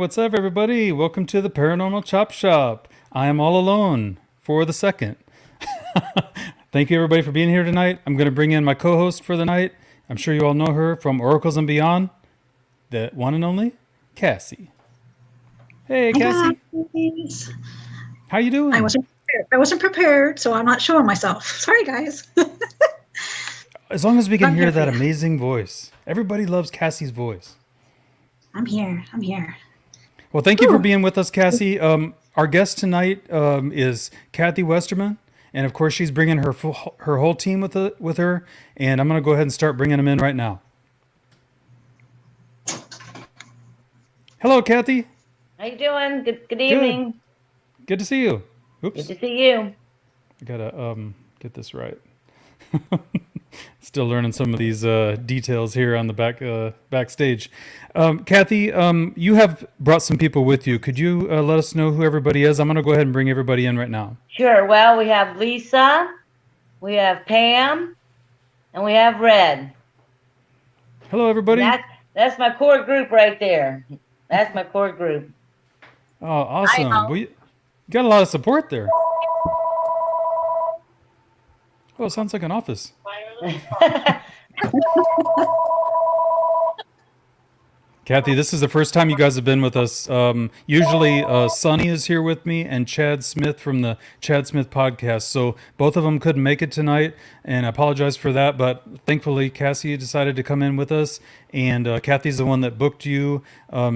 what's up, everybody? Welcome to the Paranormal Chop Shop. I am all alone for the second. Thank you, everybody, for being here tonight. I'm going to bring in my co-host for the night. I'm sure you all know her from Oracles and Beyond, the one and only Cassie. Hey, Cassie. Guys. How you doing? I wasn't prepared, so I'm not showing myself. Sorry, guys. As long as we can hear that amazing voice. Everybody loves Cassie's voice. I'm here. Well, thank you for being with us, Cassie. Our guest tonight is Kathy Westerman, and of course, she's bringing her whole team with her. And I'm going to go ahead and start bringing them in right now. Hello, Kathy. How you doing? Good evening. Good to see you. Oops. Good to see you. I gotta get this right. Still learning some of these details here on the backstage. Kathy, you have brought some people with you. Could you let us know who everybody is? I'm going to go ahead and bring everybody in right now. Sure. Well, we have Lisa, we have Pam, and we have Red. Hello, everybody. That's my core group right there. That's my core group. Oh, awesome. We got a lot of support there. Oh, it sounds like an office. Kathy, this is the first time you guys have been with us. Usually Sonny is here with me and Chad Smith from the Chad Smith podcast. So both of them couldn't make it tonight, and I apologize for that. But thankfully, Cassie decided to come in with us, and Kathy's the one that booked you.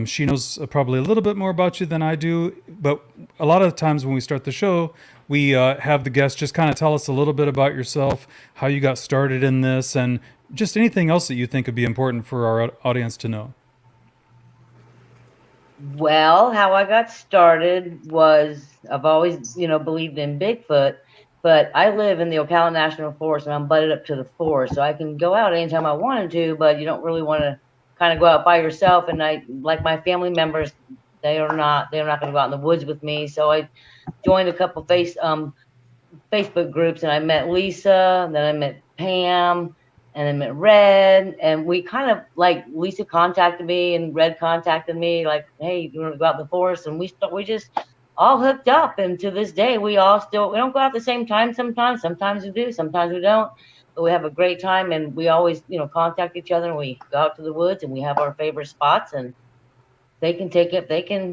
She knows probably a little bit more about you than I do. But a lot of times when we start the show, we have the guests just kind of tell us a little bit about yourself, how you got started in this, and just anything else that you think would be important for our audience to know. Well, how I got started was I've always, believed in Bigfoot, but I live in the Ocala National Forest and I'm butted up to the forest, so I can go out anytime I wanted to, but you don't really want to kind of go out by yourself. And like my family members, they're not going to go out in the woods with me. So I joined a couple Facebook groups, and I met Lisa, and then I met Pam, and then met Red, and we kind of, like, Lisa contacted me and Red contacted me, like, hey, you want to go out in the forest? And we just all hooked up, and to this day we don't go out at the same time sometimes we do, sometimes we don't, but we have a great time, and we always contact each other, and we go out to the woods, and we have our favorite spots, and they can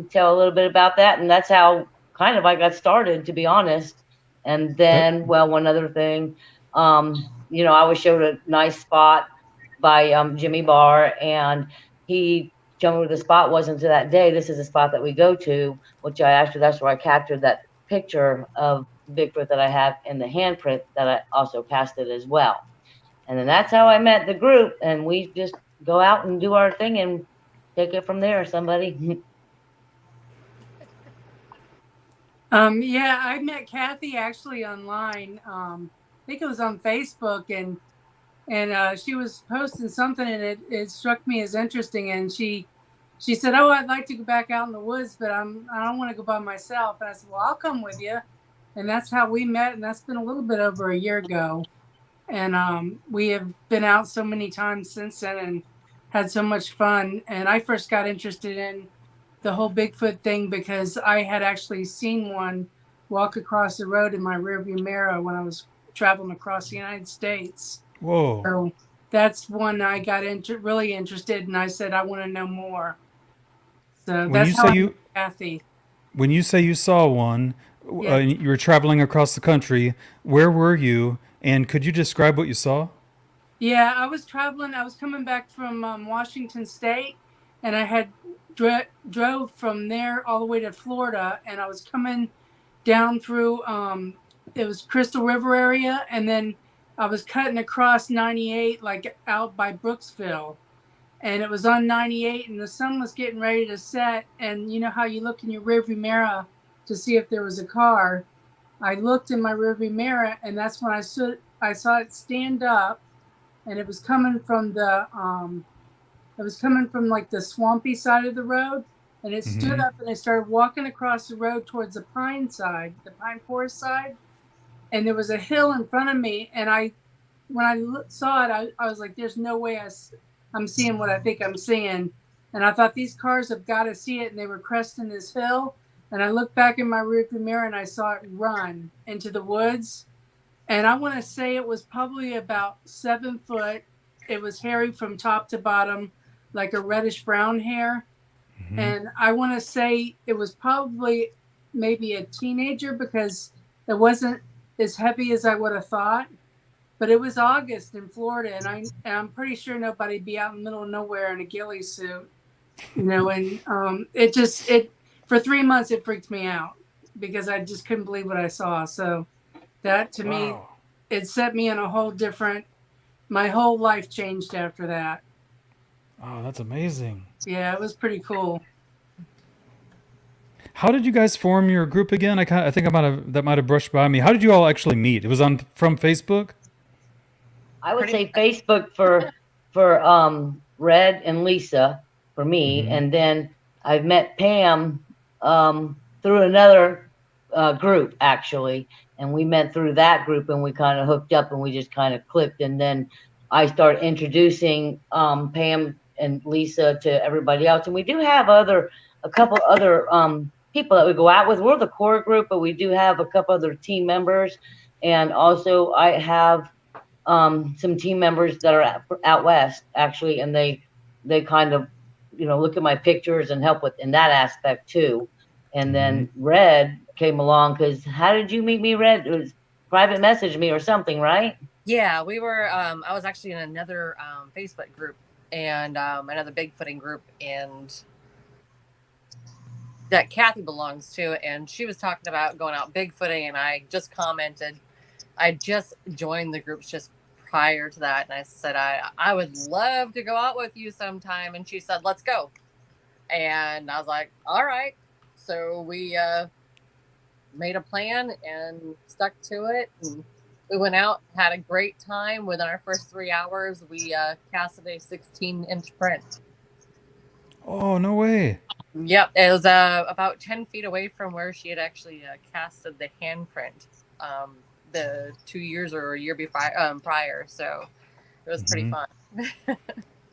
tell a little bit about that. And that's how kind of I got started, to be honest. And then, well, one other thing, I was showed a nice spot by Jimmy Barr, and he showed me where the spot was. And to that day, this is a spot that we go to, that's where I captured that picture of Bigfoot that I have in the handprint that I also casted as well. And then that's how I met the group, and we just go out and do our thing and take it from there, somebody. Yeah, I met Kathy actually online. I think it was on Facebook, and she was posting something, and it struck me as interesting. And she said, "Oh, I'd like to go back out in the woods, but I don't want to go by myself." And I said, "Well, I'll come with you." And that's how we met, and that's been a little bit over a year ago. And we have been out so many times since then, and had so much fun. And I first got interested in the whole Bigfoot thing because I had actually seen one walk across the road in my rearview mirror when I was traveling across the United States. Whoa. So that's one I got really interested, and I said, I want to know more. So that's how I met Kathy. When you say you saw one, Yes. you were traveling across the country, where were you? And could you describe what you saw? Yeah, I was traveling. I was coming back from Washington State, and I had drove from there all the way to Florida, and I was coming down through it was Crystal River area, and then I was cutting across 98, like out by Brooksville, and it was on 98, and the sun was getting ready to set. And you know how you look in your rearview mirror to see if there was a car? I looked in my rearview mirror, and that's when I saw it stand up, and it was coming from like the swampy side of the road, and it stood up, and it started walking across the road towards the pine forest side, and there was a hill in front of me, and when I saw it, I was like, there's no way I'm seeing what I think I'm seeing. And I thought, these cars have got to see it. And they were cresting this hill. And I looked back in my rearview mirror and I saw it run into the woods. And I want to say it was probably about 7 foot. It was hairy from top to bottom, like a reddish brown hair. Mhm. And I want to say it was probably maybe a teenager, because it wasn't as heavy as I would have thought. But it was August in Florida, and I'm pretty sure nobody'd be out in the middle of nowhere in a ghillie suit, you know. And it for 3 months it freaked me out because I just couldn't believe what I saw. So that to me, Wow. it set me in a whole different. My whole life changed after that. Oh, that's amazing. Yeah, it was pretty cool. How did you guys form your group again? I think that might have brushed by me. How did you all actually meet? It was from Facebook? I would say Facebook for Red and Lisa for me, Mhm. and then I've met Pam through another group actually, and we met through that group, and we kind of hooked up, and we just kind of clicked, and then I started introducing Pam and Lisa to everybody else, and we do have a couple other people that we go out with. We're the core group, but we do have a couple other team members, and also I have some team members that are out west actually, and they kind of, you know, look at my pictures and help with in that aspect too. And then Red came along because how did you meet me, Red? It was private message me or something, right? Yeah, we were. I was actually in another Facebook group and another Bigfooting group, and that Kathy belongs to, and she was talking about going out Bigfooting, and I just commented. I just joined the groups just prior to that, and I said I would love to go out with you sometime, and she said let's go, and I was like, all right. So we made a plan and stuck to it, and we went out, had a great time. Within our first 3 hours, we casted a 16-inch print. Oh, no way. Yep, it was about 10 feet away from where she had actually casted the handprint the 2 years or a year before prior. So it was pretty fun.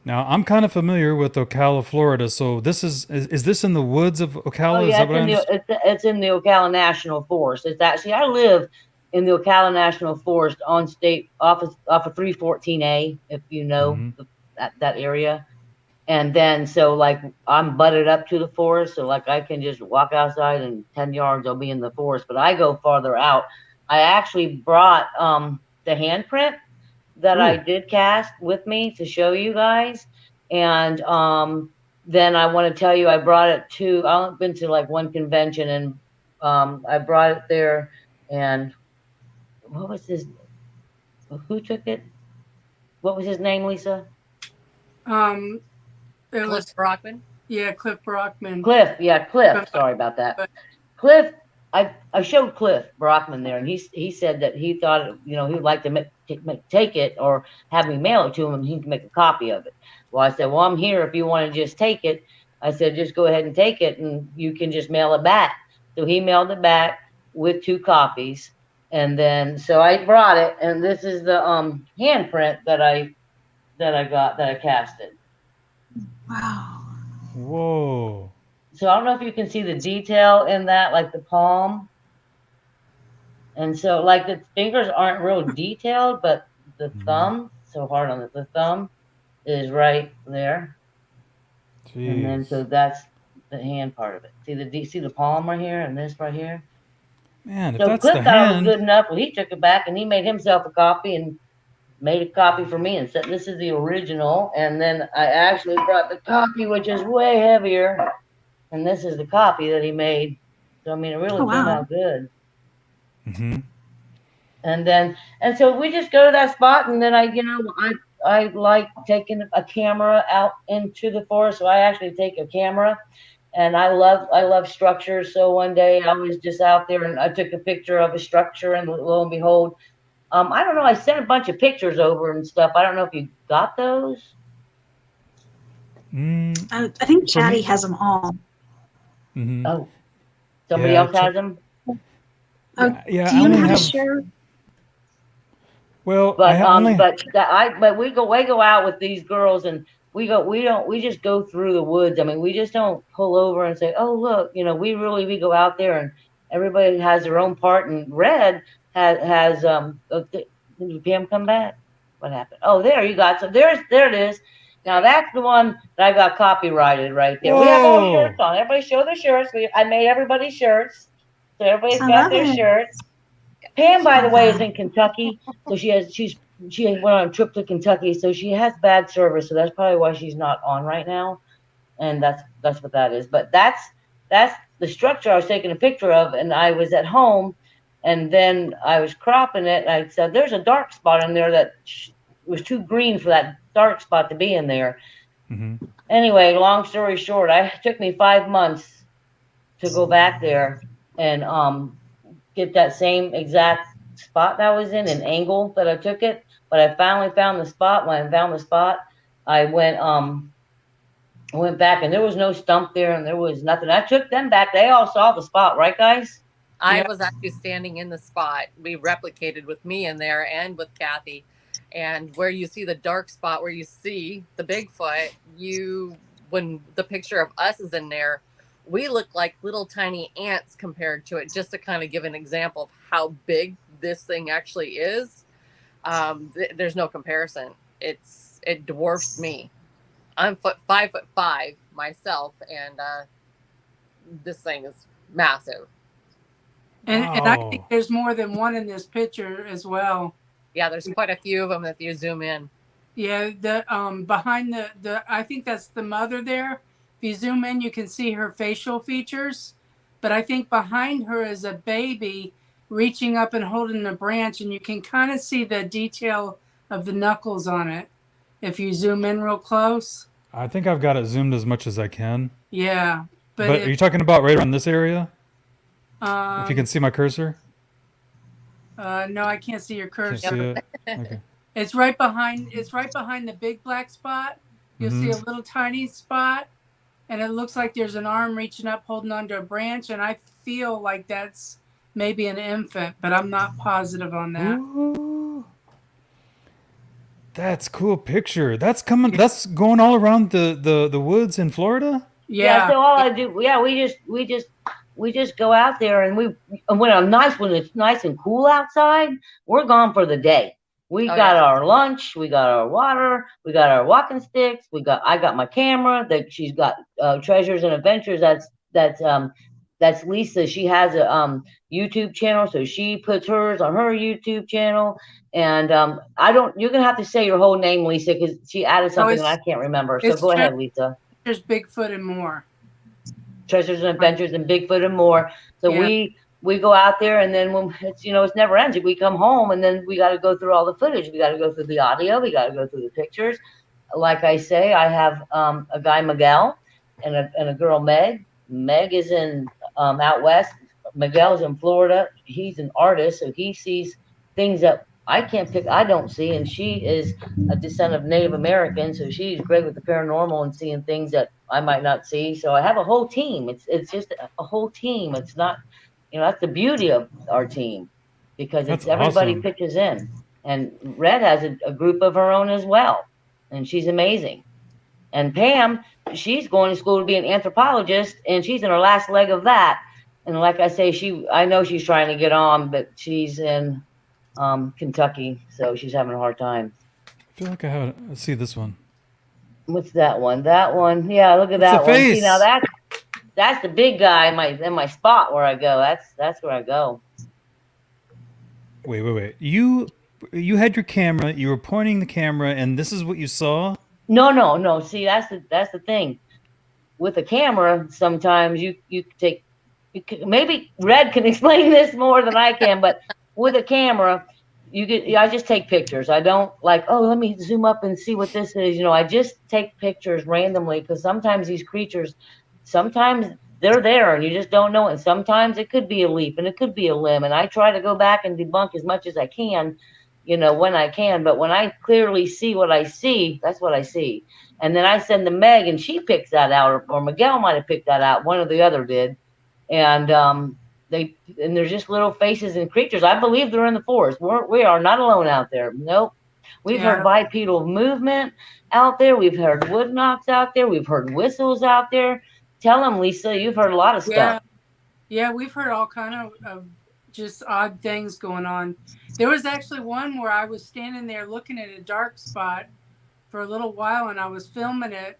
Now, I'm kind of familiar with Ocala, Florida. So this is this in the woods of Ocala? Oh Is yeah, that what I understand? it's in the Ocala National Forest. It's actually, I live in the Ocala National Forest on state off of 314A, if you know that area. And then so like I'm butted up to the forest, so like I can just walk outside and 10 yards I'll be in the forest. But I go farther out. I actually brought the handprint that I did cast with me to show you guys. And then I want to tell you, I brought it to, I've been to like one convention, and I brought it there. And what was his, who took it? What was his name, Lisa? It was Cliff Brockman. Yeah, Cliff Brockman. Cliff, yeah, Cliff. Sorry about that. Cliff, I showed Cliff Brockman there, and he said that he thought, you know, he would like to take it or have me mail it to him, and he can make a copy of it. Well, I said, well, I'm here if you want to just take it. I said, just go ahead and take it, and you can just mail it back. So he mailed it back with 2 copies, and then so I brought it, and this is the handprint that I casted. Wow. Whoa. So I don't know if you can see the detail in that, like the palm. And so like the fingers aren't real detailed, but the thumb, so hard on it, the thumb is right there. Jeez. And then so that's the hand part of it. See the palm right here and this right here? Man, if So that's Cliff the thought it was hand. good enough. Well, he took it back and he made himself a copy and made a copy for me and said, this is the original. And then I actually brought the copy, which is way heavier. And this is the copy that he made. So, I mean, it really came out good. And so we just go to that spot, and then I like taking a camera out into the forest. So I actually take a camera, and I love structures. So one day I was just out there and I took a picture of a structure, and lo and behold, I don't know, I sent a bunch of pictures over and stuff. I don't know if you got those. I think Chatty has them all. Oh, somebody else has them? Yeah, do you know how to share? Well, but we go out with these girls, and we just go through the woods. I mean, we just don't pull over and say, oh, look, we go out there and everybody has their own part. And Red has did Pam come back? What happened? Oh, there you got some. There it is. Now that's the one that I got copyrighted right there. Whoa. We have all shirts on. Everybody show their shirts. I made everybody shirts, so everybody's I got love their it. shirts. Pam, by the way, is in Kentucky, so she went on a trip to Kentucky, so she has bad service, so that's probably why she's not on right now, and that's what that is. But that's the structure I was taking a picture of, and I was at home, and then I was cropping it, and I said, "There's a dark spot in there that was too green for that dark spot to be in there." Mm-hmm. Anyway, long story short, it took me 5 months to go back there and get that same exact spot that I was in, an angle that I took it. But I finally found the spot. When I found the spot, I went back, and there was no stump there, and there was nothing. I took them back. They all saw the spot, right, guys? I was actually standing in the spot. We replicated with me in there and with Kathy. And where you see the dark spot, where you see the Bigfoot, when the picture of us is in there, we look like little tiny ants compared to it, just to kind of give an example of how big this thing actually is. There's no comparison. It dwarfs me. I'm 5'5" myself, and this thing is massive. And I Wow. think there's more than one in this picture as well. Yeah, there's quite a few of them if you zoom in. Yeah, the behind the I think that's the mother there. If you zoom in, you can see her facial features, but I think behind her is a baby reaching up and holding a branch, and you can kind of see the detail of the knuckles on it if you zoom in real close. I think I've got it zoomed as much as I can. Yeah, But are you talking about right around this area? If you can see my cursor? no, I can't see your Can you cursor. see it? Okay. It's right behind the big black spot. You'll see a little tiny spot, and it looks like there's an arm reaching up holding onto a branch, and I feel like that's maybe an infant, but I'm not positive on that. Ooh. That's cool picture. That's going all around the woods in Florida? Yeah. So all I do, we just go out there, and when it's nice and cool outside, we're gone for the day. We got our lunch, we got our water, we got our walking sticks, I got my camera that she's got, Treasures and Adventures. That's Lisa. She has a YouTube channel, so she puts hers on her YouTube channel. And you're gonna have to say your whole name, Lisa, because she added something and I can't remember. So go ahead, Lisa. There's Bigfoot and More. Treasures and Adventures and Bigfoot and More. So we go out there, and then when it's never ends. We come home, and then we got to go through all the footage. We got to go through the audio. We got to go through the pictures. Like I say, I have a guy, Miguel, and a girl, Meg. Meg is in out west. Miguel's in Florida. He's an artist, so he sees things that I don't see. And she is a descendant of Native American, so she's great with the paranormal and seeing things that I might not see. So I have a whole team. It's just a whole team. It's not, that's the beauty of our team, because everybody awesome. pitches in. And Red has a group of her own as well, and she's amazing. And Pam, she's going to school to be an anthropologist, and she's in her last leg of that. And like I say, I know she's trying to get on, but she's in Kentucky, so she's having a hard time. I feel like I see this one. What's that one? That one, yeah. Look at that one. Face. See, now that's the big guy in my spot where I go. That's where I go. Wait. You had your camera. You were pointing the camera, and this is what you saw. No. See, that's the thing. With a camera, sometimes you take. Maybe Red can explain this more than I can, but with a camera, I just take pictures. I don't let me zoom up and see what this is. I just take pictures randomly, because sometimes these creatures, sometimes they're there and you just don't know it. And sometimes it could be a leaf and it could be a limb. And I try to go back and debunk as much as I can, when I can. But when I clearly see what I see, that's what I see. And then I send to Meg, and she picks that out, or Miguel might have picked that out. One or the other did. And there's just little faces and creatures. I believe they're in the forest. We are not alone out there. Nope. We've Yeah. heard bipedal movement out there. We've heard wood knocks out there. We've heard whistles out there. Tell them, Lisa, you've heard a lot of stuff. Yeah, we've heard all kind of just odd things going on. There was actually one where I was standing there looking at a dark spot for a little while, and I was filming it,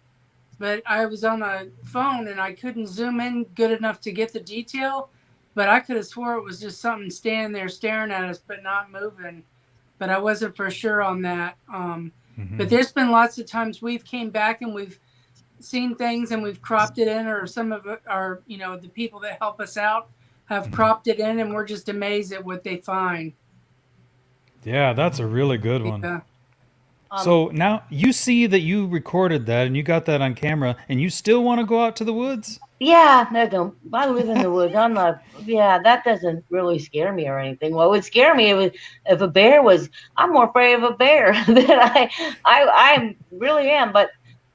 but I was on a phone and I couldn't zoom in good enough to get the detail. But I could have swore it was just something standing there staring at us, but not moving. But I wasn't for sure on that. But there's been lots of times we've came back and we've seen things and we've cropped it in, or some of our, the people that help us out have cropped it in, and we're just amazed at what they find. Yeah, that's a really good one. Yeah. So now you see that you recorded that and you got that on camera, and you still want to go out to the woods? Yeah, no, I live in the woods. I'm not. Yeah, that doesn't really scare me or anything. What would scare me if a bear was. I'm more afraid of a bear than I really am. But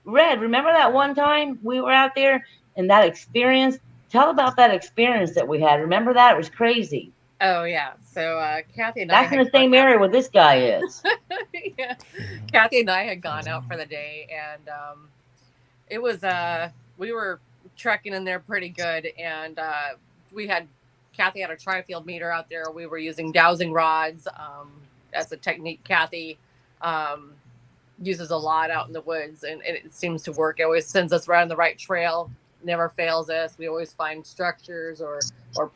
Red, remember that one time we were out there and that experience? Tell about that experience that we had. Remember that? It was crazy. Oh yeah. So Kathy and I. That's in the same area where this guy is. Yeah. Kathy and I had gone out for the day, and it was we were trekking in there pretty good, and Kathy had a tri-field meter out there. We were using dowsing rods. That's a technique Kathy uses a lot out in the woods, and it seems to work. It always sends us right on the right trail. Never fails us. We always find structures or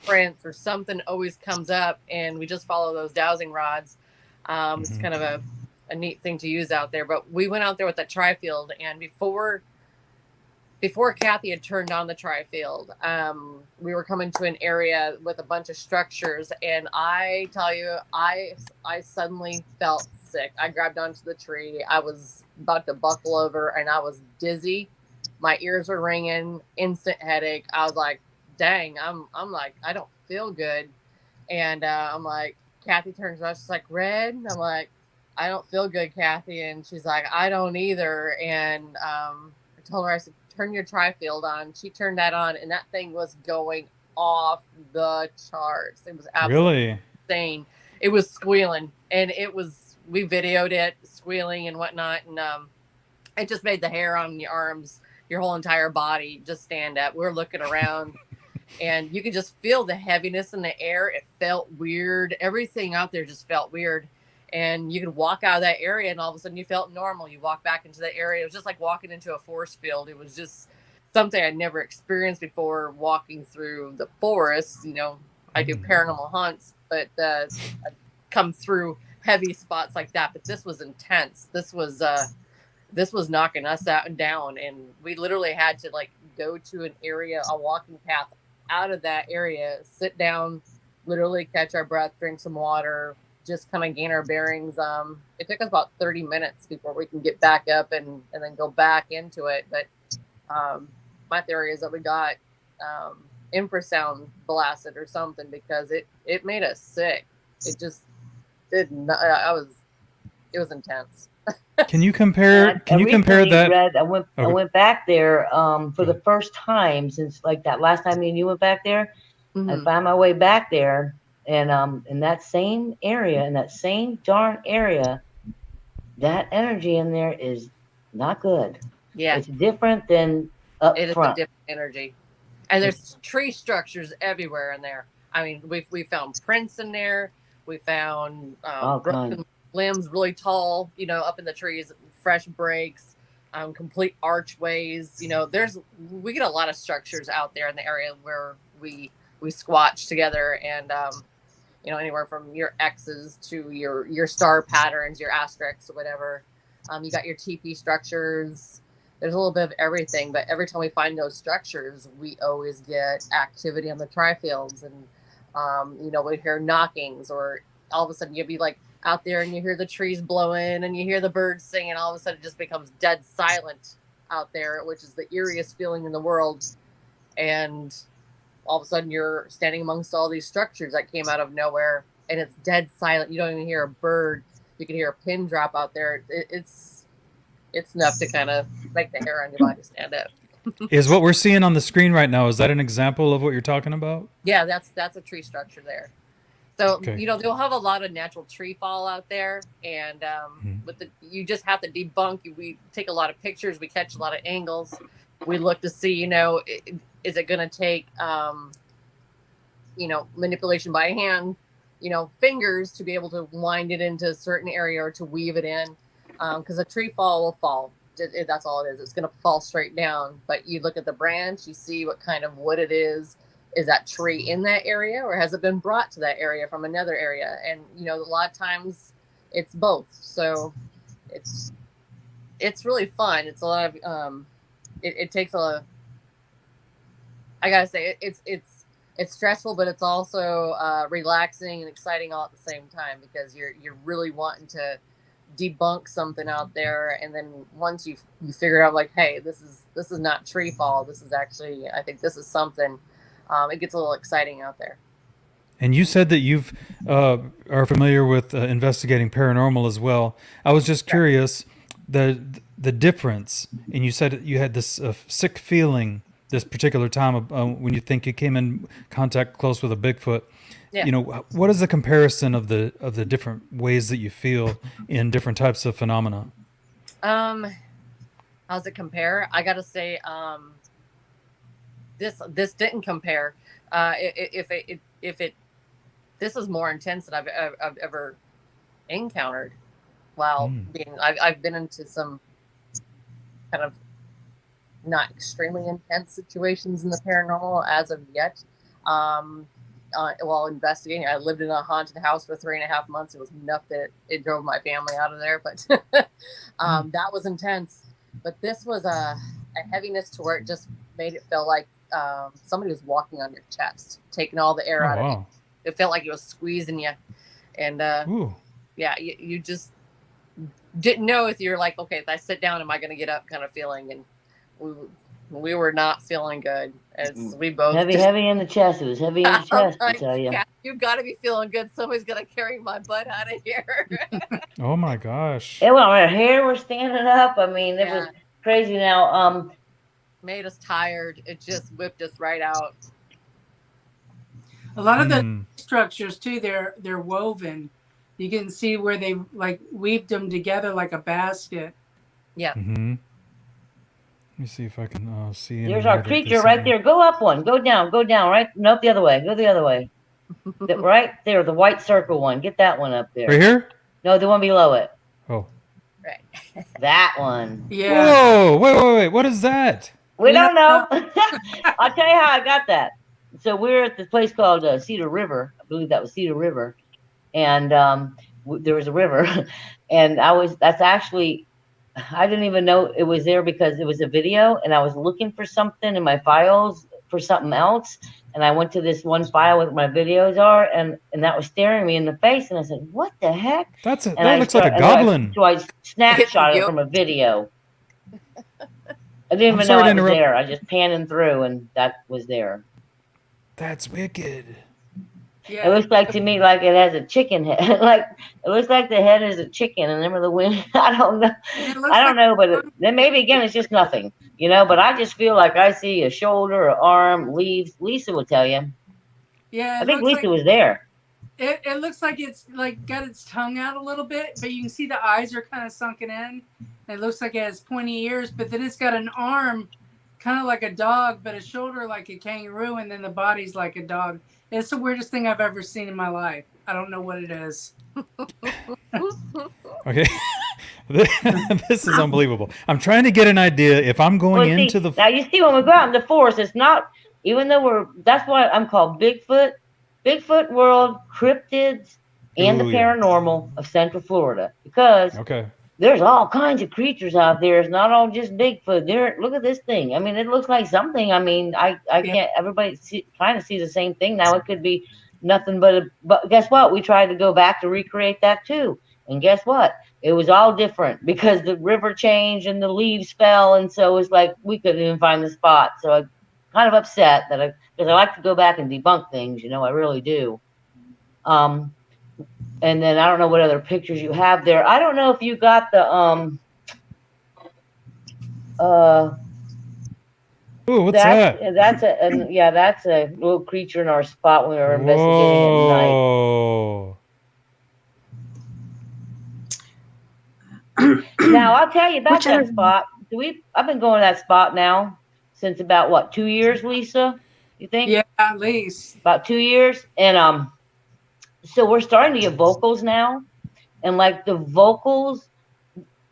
prints or something always comes up, and we just follow those dowsing rods. It's kind of a neat thing to use out there. But we went out there with that tri-field, and before Kathy had turned on the tri-field, we were coming to an area with a bunch of structures, and I tell you, I suddenly felt sick. I grabbed onto the tree. I was about to buckle over, and I was dizzy. My ears were ringing, instant headache. I was like, dang, I'm like, I don't feel good. And I'm like, Kathy turns around, she's like, Red? I'm like, I don't feel good, Kathy. And she's like, I don't either. And I told her, I said, turn your tri-field on. She turned that on, and that thing was going off the charts. It was absolutely insane. It was squealing, and we videoed it squealing and whatnot, and it just made the hair on your arms, your whole entire body just stand up. We were looking around, and you could just feel the heaviness in the air. It felt weird. Everything out there just felt weird. And you could walk out of that area, and all of a sudden you felt normal. You walk back into the area. It was just like walking into a force field. It was just something I'd never experienced before, walking through the forest. I do paranormal hunts, but I've come through heavy spots like that. But this was intense. This was knocking us out and down. And we literally had to go to an area, a walking path out of that area, sit down, literally catch our breath, drink some water, just kind of gain our bearings. It took us about 30 minutes before we can get back up and then go back into it. But my theory is that we got infrasound blasted or something, because it made us sick. It just did not. It was intense. Can you compare? Can you compare that? Red, I went back there for the first time since that last time me and you went back there. Mm-hmm. I found my way back there. And in that same area, in that same darn area, that energy in there is not good. Yeah. It's different than up It is front. a different energy. And there's tree structures everywhere in there. I mean, we found prints in there. We found broken limbs, really tall, up in the trees, fresh breaks, complete archways. We get a lot of structures out there in the area where we squatch together, and anywhere from your X's to your star patterns, your asterisks, or whatever. You got your TP structures. There's a little bit of everything, but every time we find those structures, we always get activity on the tri-fields, and we hear knockings, or all of a sudden you'd be out there and you hear the trees blowing and you hear the birds singing. All of a sudden it just becomes dead silent out there, which is the eeriest feeling in the world. And all of a sudden you're standing amongst all these structures that came out of nowhere, and it's dead silent. You don't even hear a bird. You can hear a pin drop out there. It's enough to kind of make the hair on your body stand up. Is what we're seeing on the screen right now, is that an example of what you're talking about? Yeah, that's a tree structure there. So Okay. they'll have a lot of natural tree fall out there, and you just have to debunk. We take a lot of pictures, we catch a lot of angles, we look to see, is it going to take, manipulation by hand, fingers to be able to wind it into a certain area or to weave it in, because a tree fall will fall. That's all it is. It's going to fall straight down. But you look at the branch, you see what kind of wood it is. Is that tree in that area, or has it been brought to that area from another area? And a lot of times it's both. So it's really fun. It's a lot of it takes a. I gotta say it's stressful, but it's also relaxing and exciting all at the same time, because you're really wanting to debunk something out there, and then once you figure out, like, hey, this is not tree fall, this is actually, I think this is something. It gets a little exciting out there. And you said that you've are familiar with investigating paranormal as well. I was just curious the difference. And you said you had this sick feeling this particular time when you think you came in contact close with a Bigfoot. Yeah. What is the comparison of the different ways that you feel in different types of phenomena? How's it compare? I gotta say, this didn't compare. This is more intense than I've ever encountered. While I've been into some kind of not extremely intense situations in the paranormal as of yet. While investigating, I lived in a haunted house for 3.5 months. It was enough that it drove my family out of there, but that was intense. But this was a heaviness to where it just made it feel like somebody was walking on your chest, taking all the air out of you. It felt like it was squeezing you, and you just didn't know if you're like, okay, if I sit down, am I going to get up? Kind of feeling, and we were not feeling good, as we both heavy in the chest. It was heavy in the chest, I tell you. You've got to be feeling good. Somebody's going to carry my butt out of here. Oh my gosh! Our hair was standing up. I mean, it was crazy. Now, made us tired. It just whipped us right out. A lot of the structures too, they're woven. You can see where they like weaved them together like a basket. Yeah. Mm-hmm. Let me see if I can see. There's our creature right there. Go up one. Go down. Go down. Right. Nope. The other way. Go the other way. Right there. The white circle one. Get that one up there. Right here? No, the one below it. Oh. Right. That one. Whoa! Yeah. Wait! What is that? We don't know. I'll tell you how I got that. So we're at this place called Cedar River. I believe that was Cedar River. And there was a river. And that's actually, I didn't even know it was there because it was a video. And I was looking for something in my files for something else. And I went to this one file where my videos are. And that was staring me in the face. And I said, what the heck? That looks like a goblin. So I snapshot it from a video. I didn't even know it was there. I just panning through and that was there. That's wicked. Yeah. It looks like to me like it has a chicken head. Like it looks like the head is a chicken, and then the wind. I don't know. I don't know, but then maybe again it's just nothing, But I just feel like I see a shoulder, an arm, leaves. Lisa will tell you. Yeah, I think Lisa was there. It looks like it's like got its tongue out a little bit, but you can see the eyes are kind of sunken in. It looks like it has pointy ears, but then it's got an arm kind of like a dog, but a shoulder like a kangaroo, and then the body's like a dog. It's the weirdest thing I've ever seen in my life. I don't know what it is. Okay. This is unbelievable. I'm trying to get an idea if I'm going into the... Now, you see, when we go out in the forest, it's not, even though that's why I'm called Bigfoot World, cryptids, and the paranormal of Central Florida. Because there's all kinds of creatures out there. It's not all just Bigfoot. Look at this thing. I mean, it looks like something. I mean, I can't, everybody's trying to see the same thing. Now it could be nothing but guess what? We tried to go back to recreate that too. And guess what? It was all different because the river changed and the leaves fell. And so it's like, we couldn't even find the spot. So I'm kind of upset that because I like to go back and debunk things, I really do. And then I don't know what other pictures you have there. I don't know if you got the Ooh, what's that? That's a little creature in our spot when we were investigating at night. Whoa. Now I'll tell you about Which that other- spot. I've been going to that spot now since about what, 2 years, Lisa? You think? Yeah, at least. About 2 years. And so we're starting to get vocals now. And like the vocals,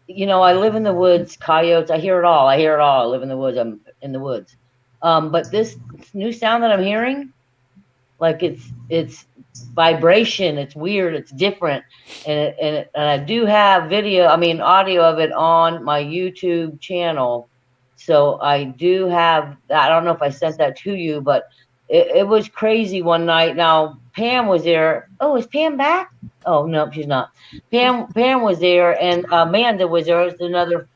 I live in the woods, coyotes, I hear it all. I hear it all. I live in the woods. I'm in the woods. But this new sound that I'm hearing, like it's vibration, it's weird, it's different. And I do have audio of it on my YouTube channel. So I do have that. I don't know if I sent that to you, but it was crazy one night. Now Pam was there. Oh, is Pam back? Oh no, she's not. Pam was there, and Amanda was there. It was another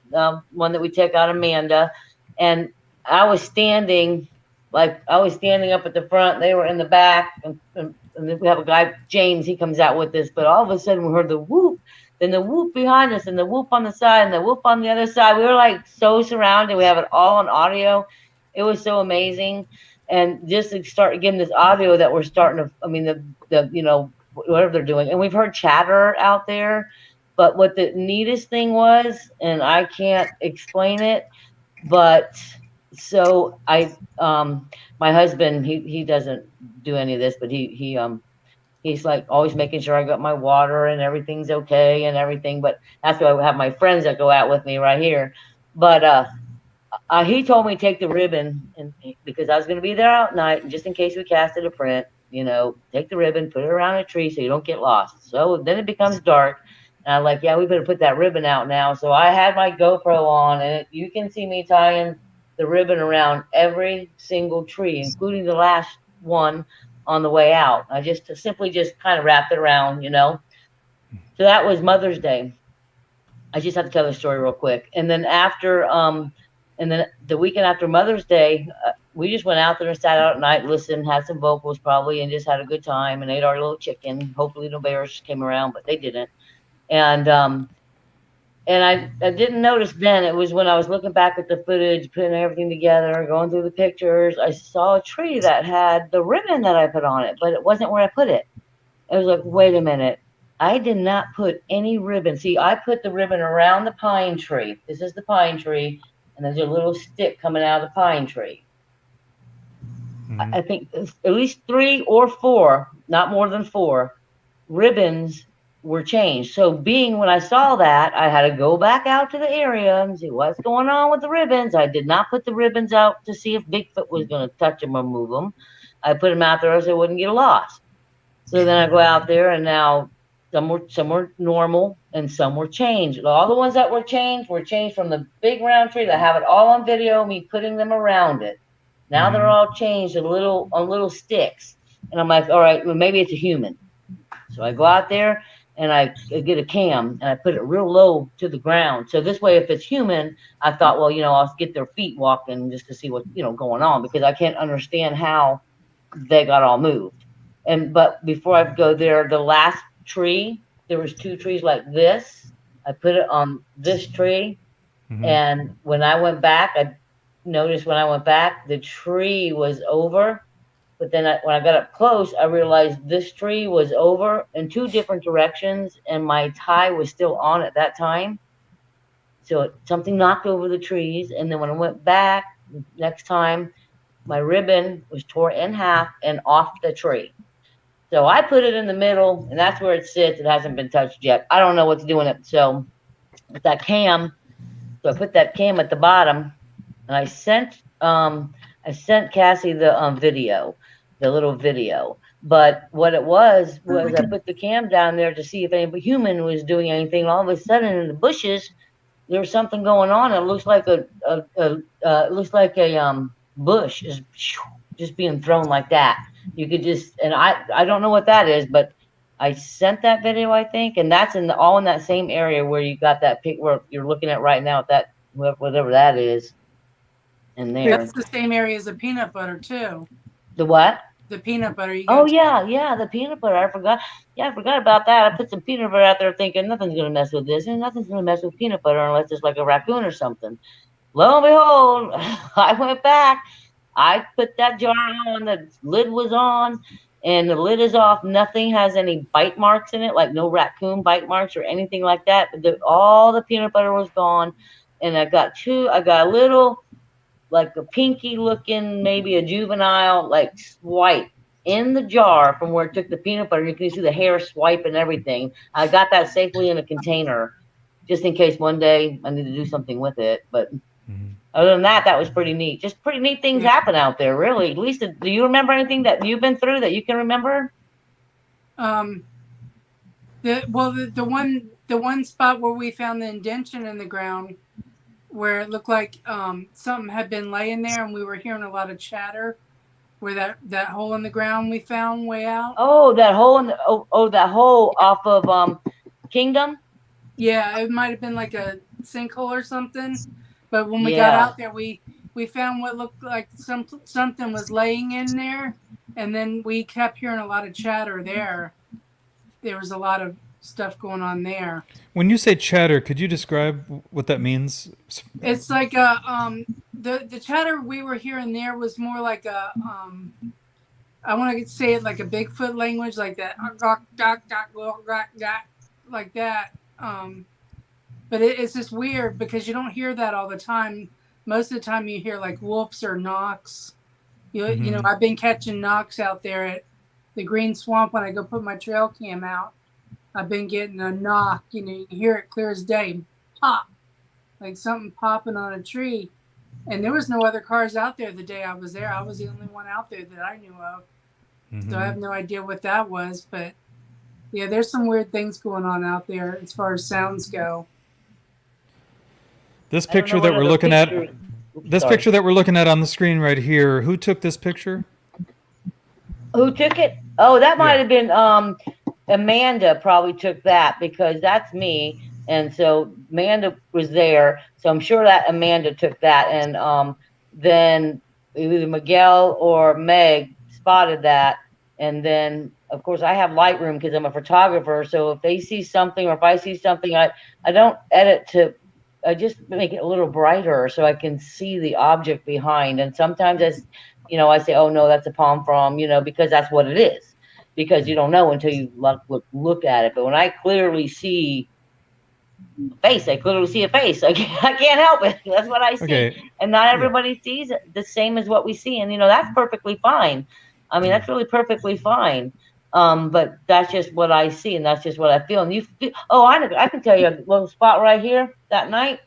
one that we took out, Amanda, and I was standing up at the front. They were in the back, and then we have a guy, James. He comes out with us, but all of a sudden we heard the whoop, then the whoop behind us, and the whoop on the side, and the whoop on the other side. We were like so surrounded. We have it all on audio. It was so amazing. And just to start getting this audio that we're starting to, whatever they're doing. And we've heard chatter out there, but what the neatest thing was, and I can't explain it, but so my husband, he doesn't do any of this, but he's like always making sure I got my water and everything's okay and everything. But that's why I have my friends that go out with me right here. But he told me to take the ribbon, and because I was going to be there out night, and just in case we casted a print, take the ribbon, put it around a tree so you don't get lost. So then it becomes dark, and I'm like, yeah, we better put that ribbon out now. So I had my GoPro on, and you can see me tying the ribbon around every single tree, including the last one on the way out. I just simply kind of wrapped it around, So that was Mother's Day. I just have to tell the story real quick. And then and then the weekend after Mother's Day, we just went out there and sat out at night, listened, had some vocals probably, and just had a good time and ate our little chicken. Hopefully no bears came around, but they didn't. And I didn't notice then. It was when I was looking back at the footage, putting everything together, going through the pictures, I saw a tree that had the ribbon that I put on it, but it wasn't where I put it. I was like, wait a minute. I did not put any ribbon. See, I put the ribbon around the pine tree. This is the pine tree. And there's a little stick coming out of the pine tree. Mm-hmm. I think at least 3 or 4, not more than 4, ribbons were changed. So when I saw that, I had to go back out to the area and see what's going on with the ribbons. I did not put the ribbons out to see if Bigfoot was going to touch them or move them. I put them out there so I wouldn't get lost. So then I go out there, and now some were normal and some were changed. All the ones that were changed from the big round tree. I have it all on video, me putting them around it. Now they're all changed on little sticks. And I'm like, all right, well, maybe it's a human. So I go out there and I get a cam and I put it real low to the ground. So this way, if it's human, I thought, well, I'll get their feet walking just to see what's, going on, because I can't understand how they got all moved. But before I go there, the last tree, there was 2 trees like this. I put it on this tree. Mm-hmm. And when I went back, I noticed the tree was over. But then when I got up close, I realized this tree was over in 2 different directions, and my tie was still on at that time. So something knocked over the trees. And then when I went back next time, my ribbon was tore in half and off the tree. So I put it in the middle, and that's where it sits. It hasn't been touched yet. I don't know what to do with it. So with that cam, I put that cam at the bottom, and I sent Cassie the video, the little video. But what it was I put the cam down there to see if any human was doing anything. All of a sudden, in the bushes, there was something going on. It looks like a bush is just being thrown like that. You could and I don't know what that is, but I sent that video, I think, and that's all in that same area where you got that pic where you're looking at right now, that whatever that is in there. That's the same area as the peanut butter too. The what? The peanut butter. Oh yeah, the peanut butter. I forgot. Yeah, I forgot about that. I put some peanut butter out there thinking nothing's gonna mess with this, and nothing's gonna mess with peanut butter unless it's like a raccoon or something. Lo and behold, I went back. I put that jar on, the lid was on, and the lid is off. Nothing has any bite marks in it, like no raccoon bite marks or anything like that. All the peanut butter was gone. And I got a little, like a pinky looking, maybe a juvenile, like swipe in the jar from where it took the peanut butter. You can see the hair swipe and everything. I got that safely in a container just in case one day I need to do something with it. But other than that, that was pretty neat. Just pretty neat things happen out there, really. Lisa, do you remember anything that you've been through that you can remember? The one spot where we found the indention in the ground, where it looked like something had been laying there, and we were hearing a lot of chatter. Where that hole in the ground we found way out. Oh, that hole in the that hole off of Kingdom. Yeah, it might have been like a sinkhole or something. But when we got out there, we found what looked like something was laying in there, and then we kept hearing a lot of chatter there. There was a lot of stuff going on there. When you say chatter, could you describe what that means? It's like the chatter we were hearing there was more like a I want to say it like a Bigfoot language, like that, like that. But it's just weird because you don't hear that all the time. Most of the time you hear like whoops or knocks. You know, I've been catching knocks out there at the Green Swamp when I go put my trail cam out. I've been getting a knock. You know, you can hear it clear as day. Pop. Like something popping on a tree. And there was no other cars out there the day I was there. I was the only one out there that I knew of. So I have no idea what that was. But yeah, there's some weird things going on out there as far as sounds go. This picture that we're looking at, picture that we're looking at on the screen right here, who took this picture? Who took it? Oh, that might have been Amanda probably took that, because that's me. And so Amanda was there. So I'm sure that Amanda took that. And then either Miguel or Meg spotted that. And then, of course, I have Lightroom because I'm a photographer. So if they see something, or if I see something, I don't edit to, I just make it a little brighter so I can see the object behind. And sometimes I say, oh no, that's a palm frond, because that's what it is. Because you don't know until you look at it. But when I clearly see a face, I can't help it. That's what I see. Okay. And not everybody sees it the same as what we see. And that's perfectly fine. I mean, that's really perfectly fine. But that's just what I see, and that's just what I feel. And you feel, I can tell you a little spot right here that night.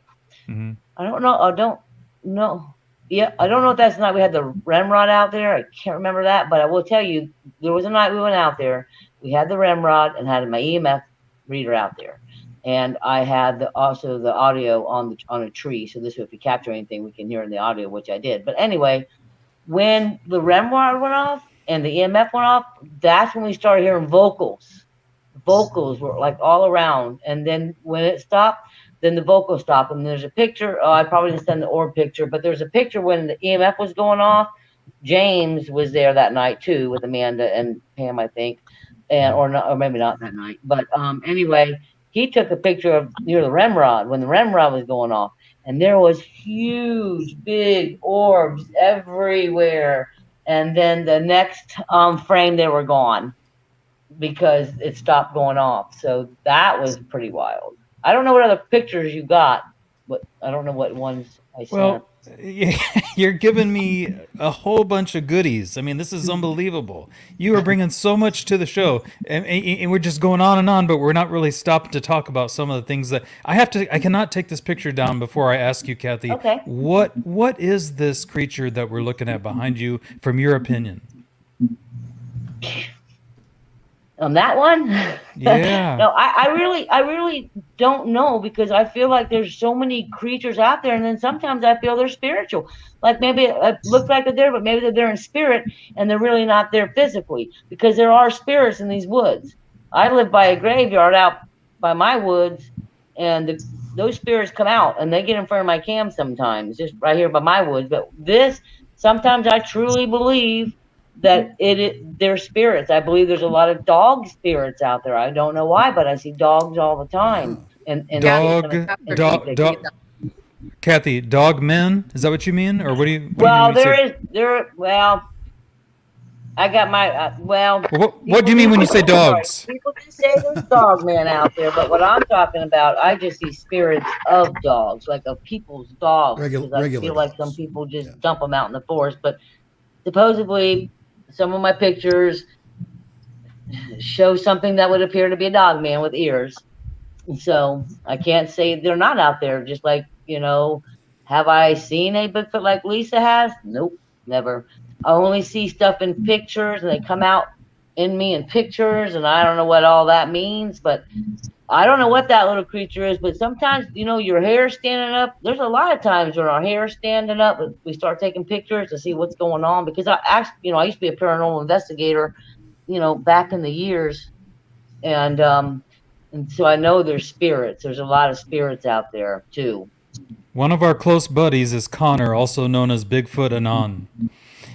I don't know. Yeah, I don't know if that's the night we had the Remrod out there. I can't remember that, but I will tell you, there was a night we went out there. We had the Remrod and had my EMF reader out there, and I had also the audio on a tree. So this way, if we capture anything, we can hear in the audio, which I did. But anyway, when the Remrod went off and the EMF went off, that's when we started hearing vocals. Vocals were like all around, and then when it stopped, then the vocals stopped. And there's a picture. I probably didn't send the orb picture, but there's a picture when the EMF was going off. James was there that night too with Amanda and Pam, I think, or maybe not that night. But anyway, he took a picture of near the Remrod when the Remrod was going off, and there was huge, big orbs everywhere. And then the next frame, they were gone because it stopped going off. So that was pretty wild. I don't know what other pictures you got, but I don't know what ones I sent. Well, you're giving me a whole bunch of goodies. I mean, this is unbelievable. You are bringing so much to the show, and we're just going on and on, but we're not really stopping to talk about some of the things that I cannot take this picture down before I ask you, Kathy. Okay. What is this creature that we're looking at behind you, from your opinion? On that one? Yeah. No, I really don't know, because I feel like there's so many creatures out there, and then sometimes I feel they're spiritual. Like maybe it looks like they're there, but maybe they're there in spirit and they're really not there physically, because there are spirits in these woods. I live by a graveyard out by my woods, and those spirits come out and they get in front of my cam sometimes, just right here by my woods. But sometimes I truly believe that they're spirits. I believe there's a lot of dog spirits out there. I don't know why, but I see dogs all the time. And Kathy, dog men? Is that what you mean, or what do you? What Well, do you mean when you say, well, I got my, well, what do you mean when you say dogs? People do say there's dog men out there, but what I'm talking about, I just see spirits of dogs, like of people's dogs, because I Regular feel like some dogs. people just Yeah. dump them out in the forest. But supposedly, some of my pictures show something that would appear to be a dog man with ears. So I can't say they're not out there. Just like, have I seen a Bigfoot like Lisa has? Nope, never. I only see stuff in pictures, and they come out in me in pictures, and I don't know what all that means, but I don't know what that little creature is. But sometimes, your hair standing up. There's a lot of times when our hair is standing up, we start taking pictures to see what's going on. Because I actually, I used to be a paranormal investigator, back in the years, and so I know there's spirits. There's a lot of spirits out there too. One of our close buddies is Connor, also known as Bigfoot Anon,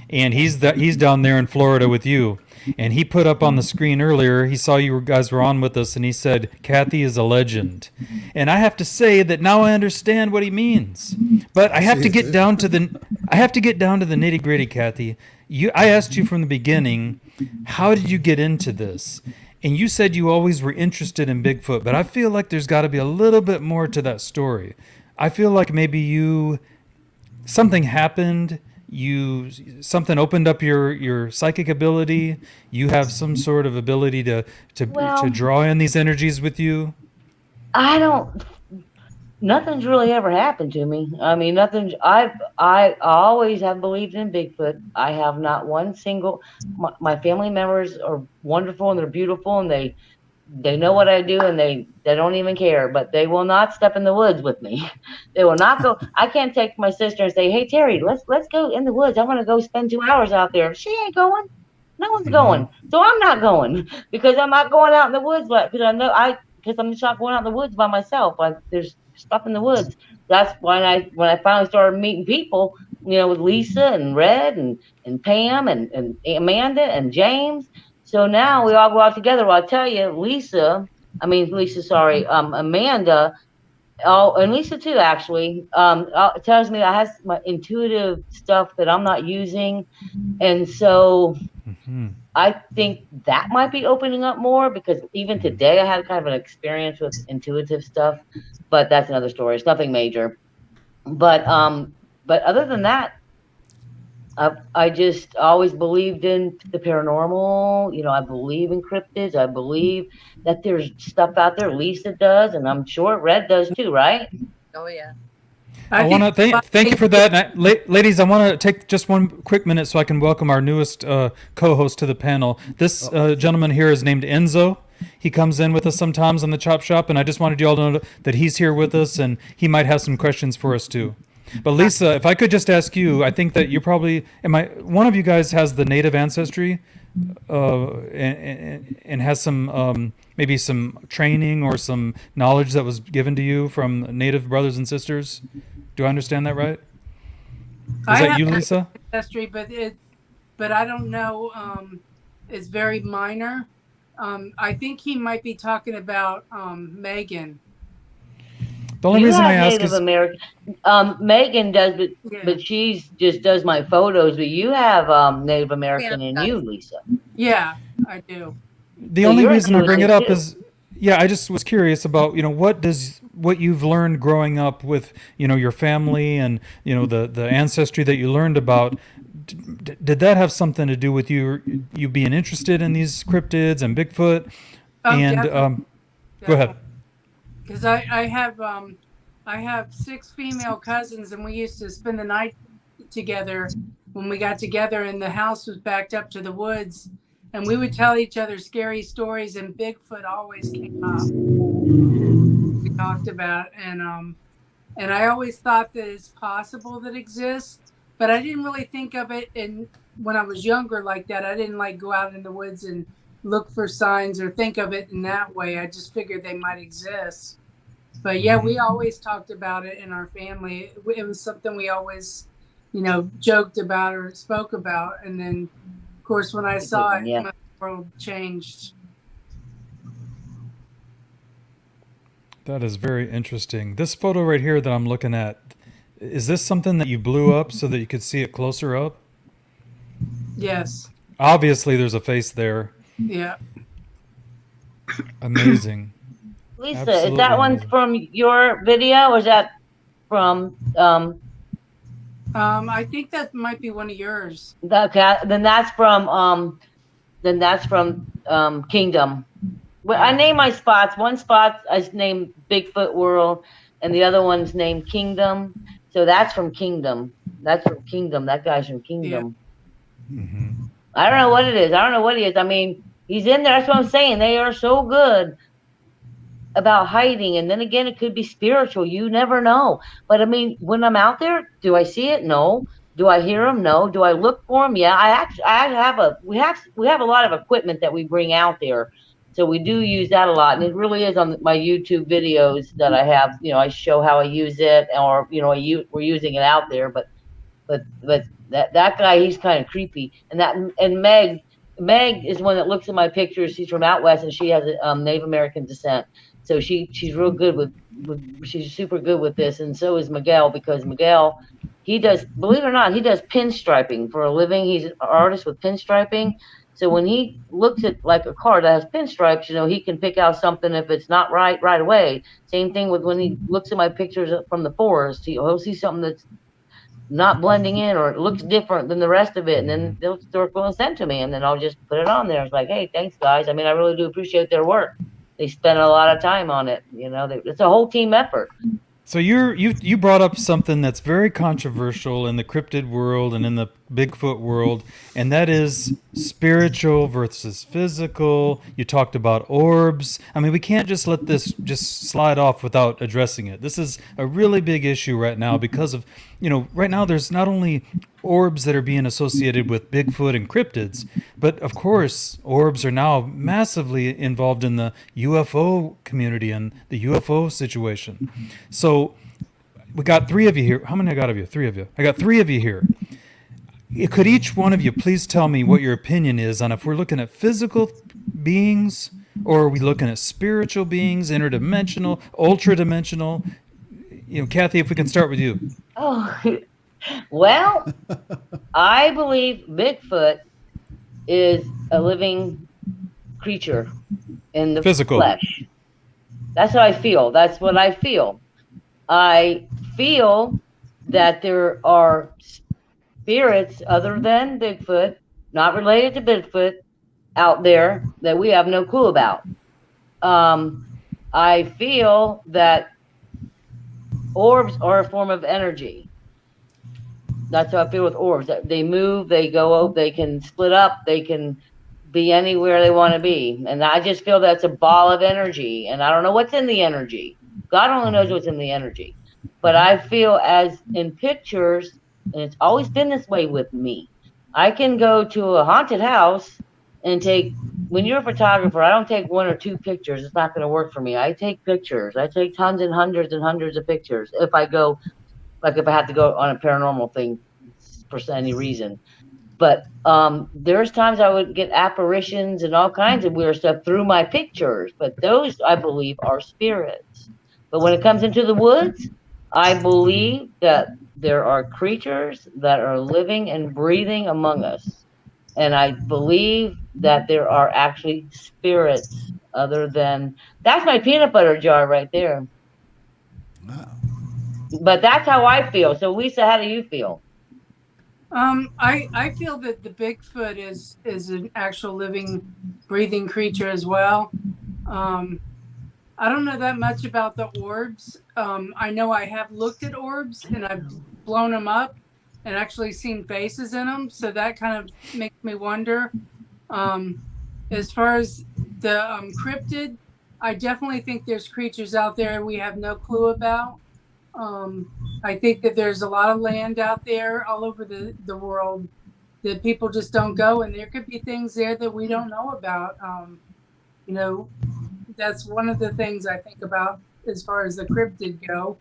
and he's down there in Florida with you. And he put up on the screen earlier, he saw you guys were on with us, and he said, Kathy is a legend. And I have to say that now I understand what he means. But I have to get down to the nitty gritty, Kathy. I asked you from the beginning, how did you get into this? And you said you always were interested in Bigfoot, but I feel like there's got to be a little bit more to that story. I feel like maybe something happened. Something opened up your psychic ability. You have some sort of ability to draw in these energies with you. Nothing's really ever happened to me. I mean, nothing. I always have believed in Bigfoot. I have not one single. My family members are wonderful and they're beautiful and they know what I do and they don't even care. But they will not step in the woods with me. They will not go. I can't take my sister and say, "Hey Terry, let's go in the woods. I want to go spend 2 hours out there." She ain't going. No one's going. So I'm not going because I'm not going out in the woods. Because I'm just not going out in the woods by myself. There's stuff in the woods. That's when I finally started meeting people, with Lisa and Red and Pam and Amanda and James. So now we all go out together. Well, I tell you, Amanda, and Lisa too, actually, tells me I have my intuitive stuff that I'm not using. And so I think that might be opening up more because even today I had kind of an experience with intuitive stuff, but that's another story. It's nothing major. But other than that, I just always believed in the paranormal. I believe in cryptids. I believe that there's stuff out there. Lisa does, and I'm sure Red does too, right? Oh yeah. I want to thank you for that. And ladies, I want to take just one quick minute so I can welcome our newest co-host to the panel. This gentleman here is named Enzo. He comes in with us sometimes on the Chop Shop, and I just wanted you all to know that he's here with us, and he might have some questions for us too. But Lisa, if I could just ask you, I think that you probably one of you guys has the native ancestry, and has some maybe some training or some knowledge that was given to you from native brothers and sisters. Do I understand that right? Is that you, Lisa? Ancestry, but I don't know. It's very minor. I think he might be talking about Megan. The only reason I ask Native is American. Megan does, but she just does my photos. But you have Native American in you, Lisa. Yeah, I do. the only reason I bring it up is, I just was curious about what you've learned growing up with your family and the ancestry that you learned about. Did that have something to do with you being interested in these cryptids and Bigfoot? And go ahead. Because I have 6 female cousins, and we used to spend the night together when we got together, and the house was backed up to the woods, and we would tell each other scary stories, and Bigfoot always came up. We talked about, and I always thought that it's possible that it exists, but I didn't really think of it. And when I was younger like that, I didn't go out in the woods and look for signs or think of it in that way. I just figured they might exist. But yeah, we always talked about it in our family. It was something we always, joked about or spoke about. And then, of course, when I saw it, my world changed. That is very interesting. This photo right here that I'm looking at, Is this something that you blew up so that you could see it closer up? Yes. Obviously, there's a face there. Yeah. Amazing. Lisa, Absolutely is that one amazing. from your video, or is that from I think that might be one of yours. okay, then that's from Kingdom. Well, I name my spots. One spot I named Bigfoot World, and the other one's named Kingdom. So that's from Kingdom. That's from Kingdom. That guy's from Kingdom. Mm-hmm. I don't know what it is. I don't know what he is. I mean, he's in there. That's what I'm saying. They are so good about hiding. And then again, it could be spiritual. You never know. But I mean, when I'm out there, do I see it? No. Do I hear them? No. Do I look for them? Yeah. We have a lot of equipment that we bring out there. So we do use that a lot. And it really is on my YouTube videos that I have, you know, I show how I use it, or, you know, we're using it out there, but that guy, he's kind of creepy. And Meg is one that looks at my pictures. She's from out west, and she has a Native American descent. So she's real good with she's super good with this. And so is Miguel, because Miguel, he does, believe it or not, he does pinstriping for a living. He's an artist with pinstriping. So when he looks at like a car that has pinstripes, you know, he can pick out something if it's not right away. Same thing with when he looks at my pictures from the forest. He'll see something that's not blending in, or it looks different than the rest of it, and then they'll start going sent to me, and then I'll just put it on there. It's like, hey, thanks guys. I mean, I really do appreciate their work. They spend a lot of time on it. You know, it's a whole team effort. So you brought up something that's very controversial in the cryptid world and in the Bigfoot world, and that is spiritual versus physical. You talked about orbs. I mean, we can't just let this just slide off without addressing it. This is a really big issue right now because of, you know, right now there's not only orbs that are being associated with Bigfoot and cryptids, but of course, orbs are now massively involved in the UFO community and the UFO situation. So we got three of you here. How many I got of you? Three of you. I got three of you here. Could each one of you please tell me what your opinion is on if we're looking at physical beings, or are we looking at spiritual beings, interdimensional, ultra-dimensional? You know, Kathy, if we can start with you. Oh, well, I believe Bigfoot is a living creature in the Physical flesh. That's how I feel. That's what I feel. I feel that there are spirits other than Bigfoot, not related to Bigfoot, out there that we have no clue about. I feel that orbs are a form of energy. That's how I feel with orbs. They move, they go, they can split up, they can be anywhere they want to be. And I just feel that's a ball of energy. And I don't know what's in the energy. God only knows what's in the energy. But I feel as in pictures, and it's always been this way with me, I can go to a haunted house and take, when you're a photographer, I don't take one or two pictures. It's not going to work for me. I take pictures. I take tons and hundreds of pictures. If I go, like if I have to go on a paranormal thing for any reason. But there's times I would get apparitions and all kinds of weird stuff through my pictures. But those, I believe, are spirits. But when it comes into the woods, I believe that there are creatures that are living and breathing among us. And I believe that there are actually spirits other than, that's my peanut butter jar right there. Wow. But that's how I feel. So Lisa, how do you feel? I feel that the Bigfoot is an actual living, breathing creature as well. I don't know that much about the orbs. I know I have looked at orbs and I've blown them up and actually seen faces in them. So that kind of makes me wonder. As far as the cryptid, I definitely think there's creatures out there we have no clue about. I think that there's a lot of land out there all over the world that people just don't go, and there could be things there that we don't know about. You know, that's one of the things I think about as far as the cryptid go.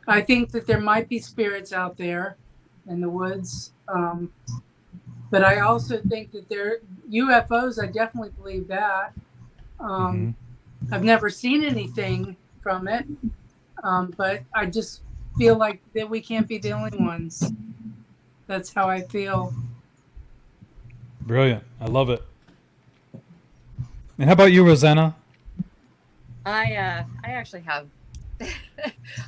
I think that there might be spirits out there in the woods. But I also think that there UFOs, I definitely believe that. I've never seen anything from it. But I just feel like that we can't be the only ones. That's how I feel. Brilliant. I love it. And how about you, Rosanna? I actually have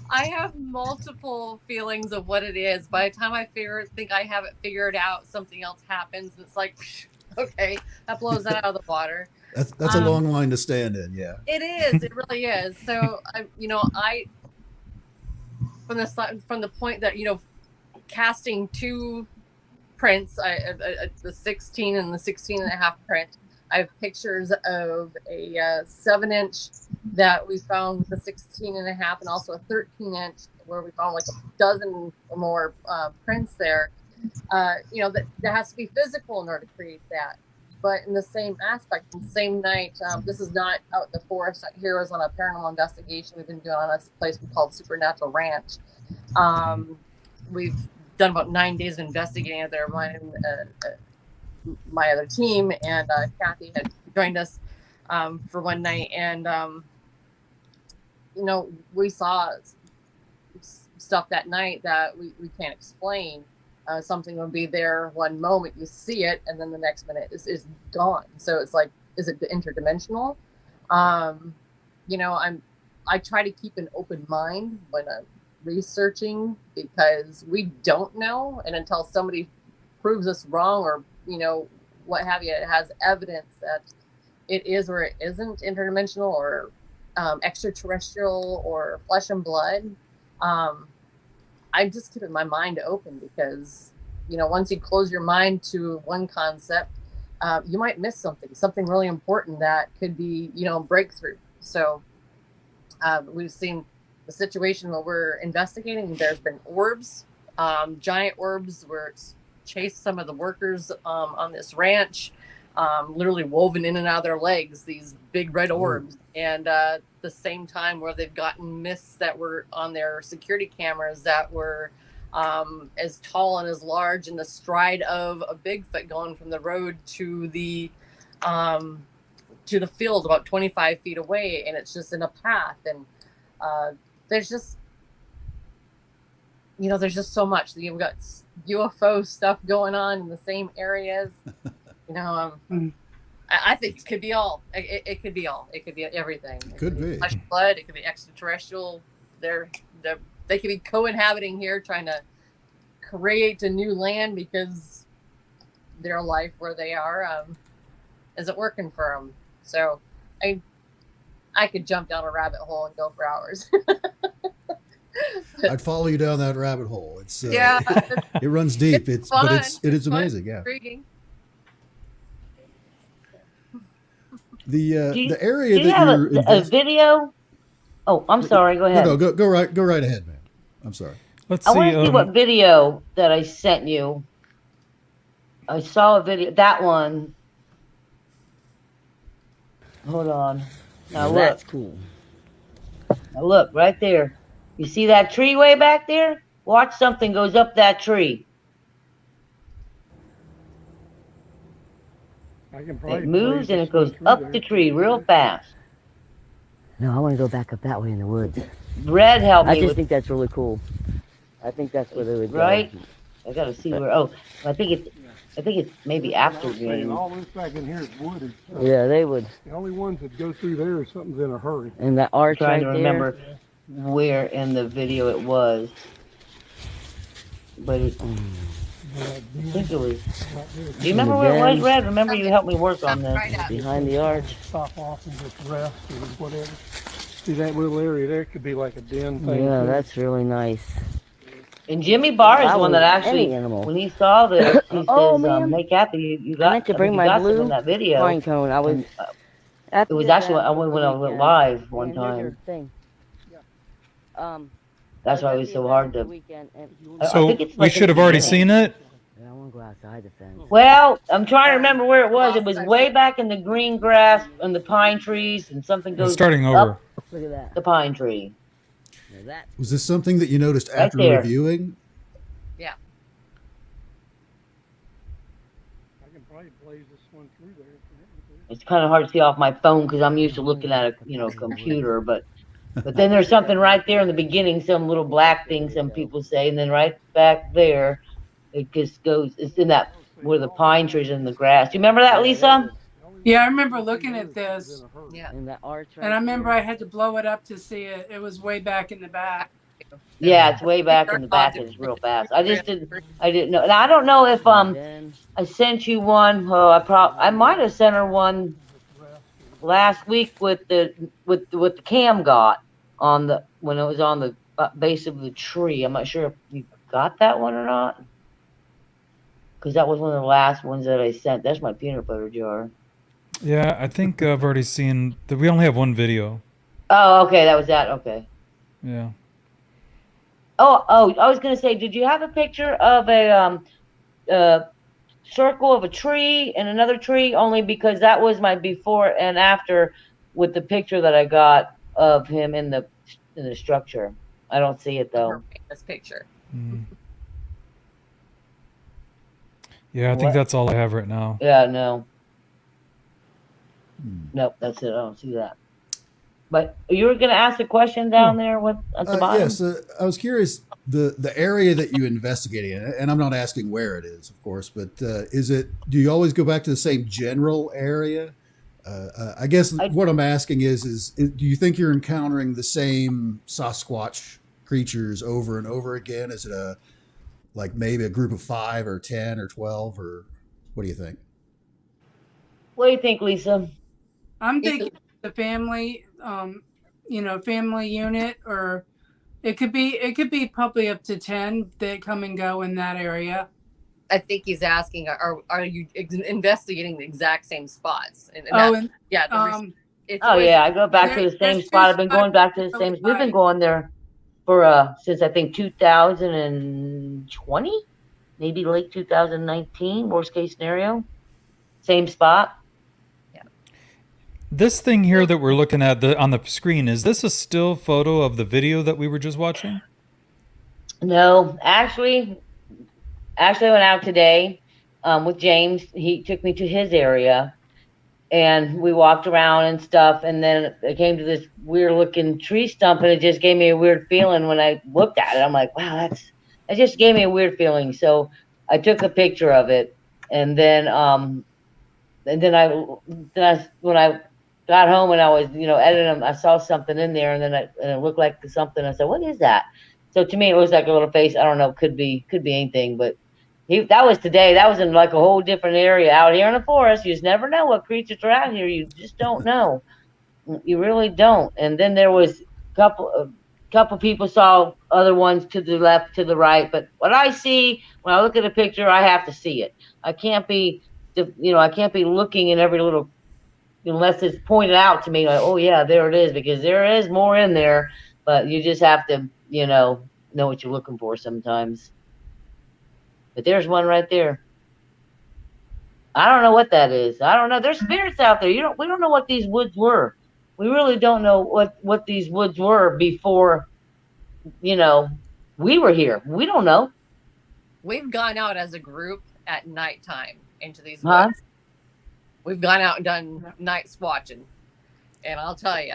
I have multiple feelings of what it is. By the time I think I have it figured out, something else happens, and it's like, okay, that blows that out of the water. That's a long line to stand in. Yeah. It is. It really is. So I from the point that casting two prints, the 16 and the 16 and a half print. I have pictures of a 7-inch that we found with a 16 and a half, and also a 13-inch where we found like a dozen or more prints there. That has to be physical in order to create that. But in the same aspect, in the same night, this is not out in the forest. Here was on a paranormal investigation we've been doing on a place we called Supernatural Ranch. We've done about 9 days of investigating there. My other team and Kathy had joined us for one night, and we saw stuff that night that we can't explain. Something would be there one moment, you see it, and then the next minute is gone. So it's like, is it interdimensional? I try to keep an open mind when I'm researching, because we don't know, and until somebody proves us wrong, or what have you, it has evidence that it is or it isn't interdimensional or extraterrestrial or flesh and blood. I'm just keeping my mind open, because once you close your mind to one concept, you might miss something really important that could be breakthrough. So we've seen the situation where we're investigating. There's been orbs, giant orbs, where it's chased some of the workers on this ranch, literally woven in and out of their legs, these big red orbs. And the same time where they've gotten mists that were on their security cameras that were as tall and as large in the stride of a Bigfoot, going from the road to the field about 25 feet away, and it's just in a path. And there's just so much. You've got UFO stuff going on in the same areas. I think it could be all. It could be all. It could be everything. It Could be. Flesh and blood. It could be extraterrestrial. They could be co-inhabiting here, trying to create a new land because their life where they are isn't working for them. So I could jump down a rabbit hole and go for hours. I'd follow you down that rabbit hole. It's Yeah. it runs deep. It's But fun. it is Fun, amazing. Yeah. intriguing. The area Do you that have you're a video? Oh, I'm sorry. Go ahead. No, go right ahead, man. I'm sorry. Let's I see. want to see what video that I sent you. I saw a video. That one. Hold on. Now look. That's cool. Now look right there. You see that tree way back there? Watch something goes up that tree. It moves and it goes up the tree real fast. No, I want to go back up that way in the woods. Red helped I me just with, think that's really cool. I think that's where they would go. right? I gotta see where. Oh, I think it's maybe after green. All this back in here is wooded. Yeah, they would. The only ones that go through there is something's in a hurry. And that arch Trying right to remember where in the video it was, but it, I think it was. Do you remember where it was, Red? Remember you helped me work on this. Right up. there, behind the arch. Stop off and just rest or whatever. See that little area there could be like a den thing. Yeah, too. that's really nice. And Jimmy Barr is I the one would- that actually, any animal. when he saw this, he says, Oh, man. "Hey, Kathy, you I got meant to I bring mean, my you got some blue in that video." pine cone. I was. And, it was actually I went when I went live one time. Thing. That's why it was so hard to. Weekend, and, I So think it's we like should in have the already beginning. seen it. I want to go outside the fence. Well, I'm trying to remember where it was. It was way back in the green grass and the pine trees, and something We're goes starting over. up Look at that. the pine tree. Now that. Was this something that you noticed Right after there. reviewing? Yeah. I can probably blaze this one through there. It's kind of hard to see off my phone because I'm used to looking at a computer, but But then there's something right there in the beginning, some little black thing, some people say, and then right back there, it just goes. It's in that where the pine trees and the grass. Do you remember that, Lisa? Yeah, I remember looking at this, Yeah. And that arch right and I remember there. I had to blow it up to see it. It was way back in the back. Yeah, it's way back in the back. It's real fast. I didn't know. And I don't know if And then I sent you one. Oh, I might have sent her one last week with the cam got on the when it was on the base of the tree. I'm not sure if you got that one or not, because that was one of the last ones that I sent. That's my peanut butter jar. Yeah, I think I've already seen that. We only have one video. Oh, okay, that was that. Okay. Yeah. Oh, I was gonna say, did you have a picture of a circle of a tree and another tree? Only because that was my before and after with the picture that I got of him in the structure. I don't see it though. This picture. Mm. Yeah, I think What? that's all I have right now. Yeah, no. Nope, that's it. I don't see that. But you were gonna ask a question down there. What at the bottom? Yes, I was curious the area that you investigated, and I'm not asking where it is, of course, but is it? Do you always go back to the same general area? I guess what I'm asking is do you think you're encountering the same Sasquatch creatures over and over again? Is it like maybe a group of 5 or 10 or 12, or what do you think? What do you think, Lisa? I'm thinking the family, family unit, or it could be probably up to 10 that come and go in that area. I think he's asking, are you investigating the exact same spots? And yeah, it's Oh always, yeah, I go back to the same there's spot. two I've been going back to the same. We've been going there for since I think 2020, maybe late 2019. Worst case scenario, same spot. This thing here that we're looking at on the screen, is this a still photo of the video that we were just watching? No, actually, I went out today with James. He took me to his area, and we walked around and stuff. And then I came to this weird looking tree stump, and it just gave me a weird feeling when I looked at it. I'm like, wow, it just gave me a weird feeling. So I took a picture of it, and then when I got home and I was, editing them, I saw something in there, and then it looked like something. I said, "What is that?" So to me, it was like a little face. I don't know. Could be anything. But that was today. That was in like a whole different area out here in the forest. You just never know what creatures are out here. You just don't know. You really don't. And then there was a couple people saw other ones to the left, to the right. But what I see when I look at a picture, I have to see it. I can't be, I can't be looking in every little, unless it's pointed out to me, like, oh yeah, there it is, because there is more in there, but you just have to, know what you're looking for sometimes. But there's one right there. I don't know what that is. I don't know. There's spirits out there. We don't know what these woods were. We really don't know what these woods were before, we were here. We don't know. we've gone out as a group at nighttime into these Huh? woods. We've gone out and done night swatching, and I'll tell you,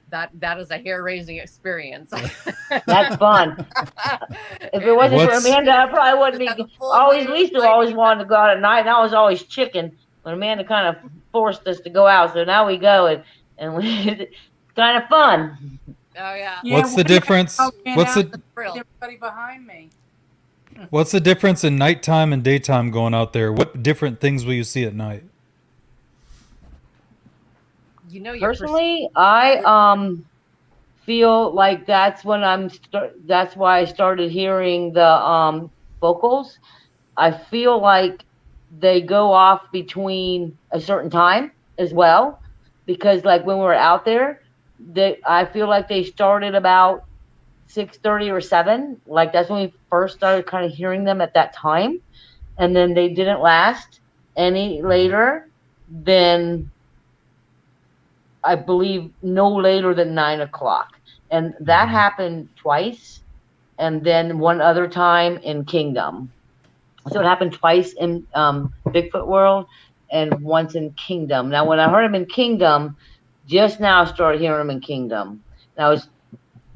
that is a hair-raising experience. That's fun. If it wasn't for Amanda, I probably wouldn't be. Lisa always wanted to go out at night, and I was always chicken. But Amanda kind of forced us to go out, so now we go, and it's kind of fun. Oh yeah. What's the difference? Everybody behind me. What's the difference in nighttime and daytime going out there? What different things will you see at night? You know, Personally, I feel like that's when that's why I started hearing the vocals. I feel like they go off between a certain time as well, because like when we were out there, I feel like they started about 6:30 or 7. Like that's when we first started kind of hearing them at that time, and then they didn't last any later than, I believe, no later than 9 o'clock. And that happened twice, and then one other time in Kingdom. So it happened twice in Bigfoot World and once in Kingdom. Now, when I heard him in Kingdom, just now I started hearing him in Kingdom. and I was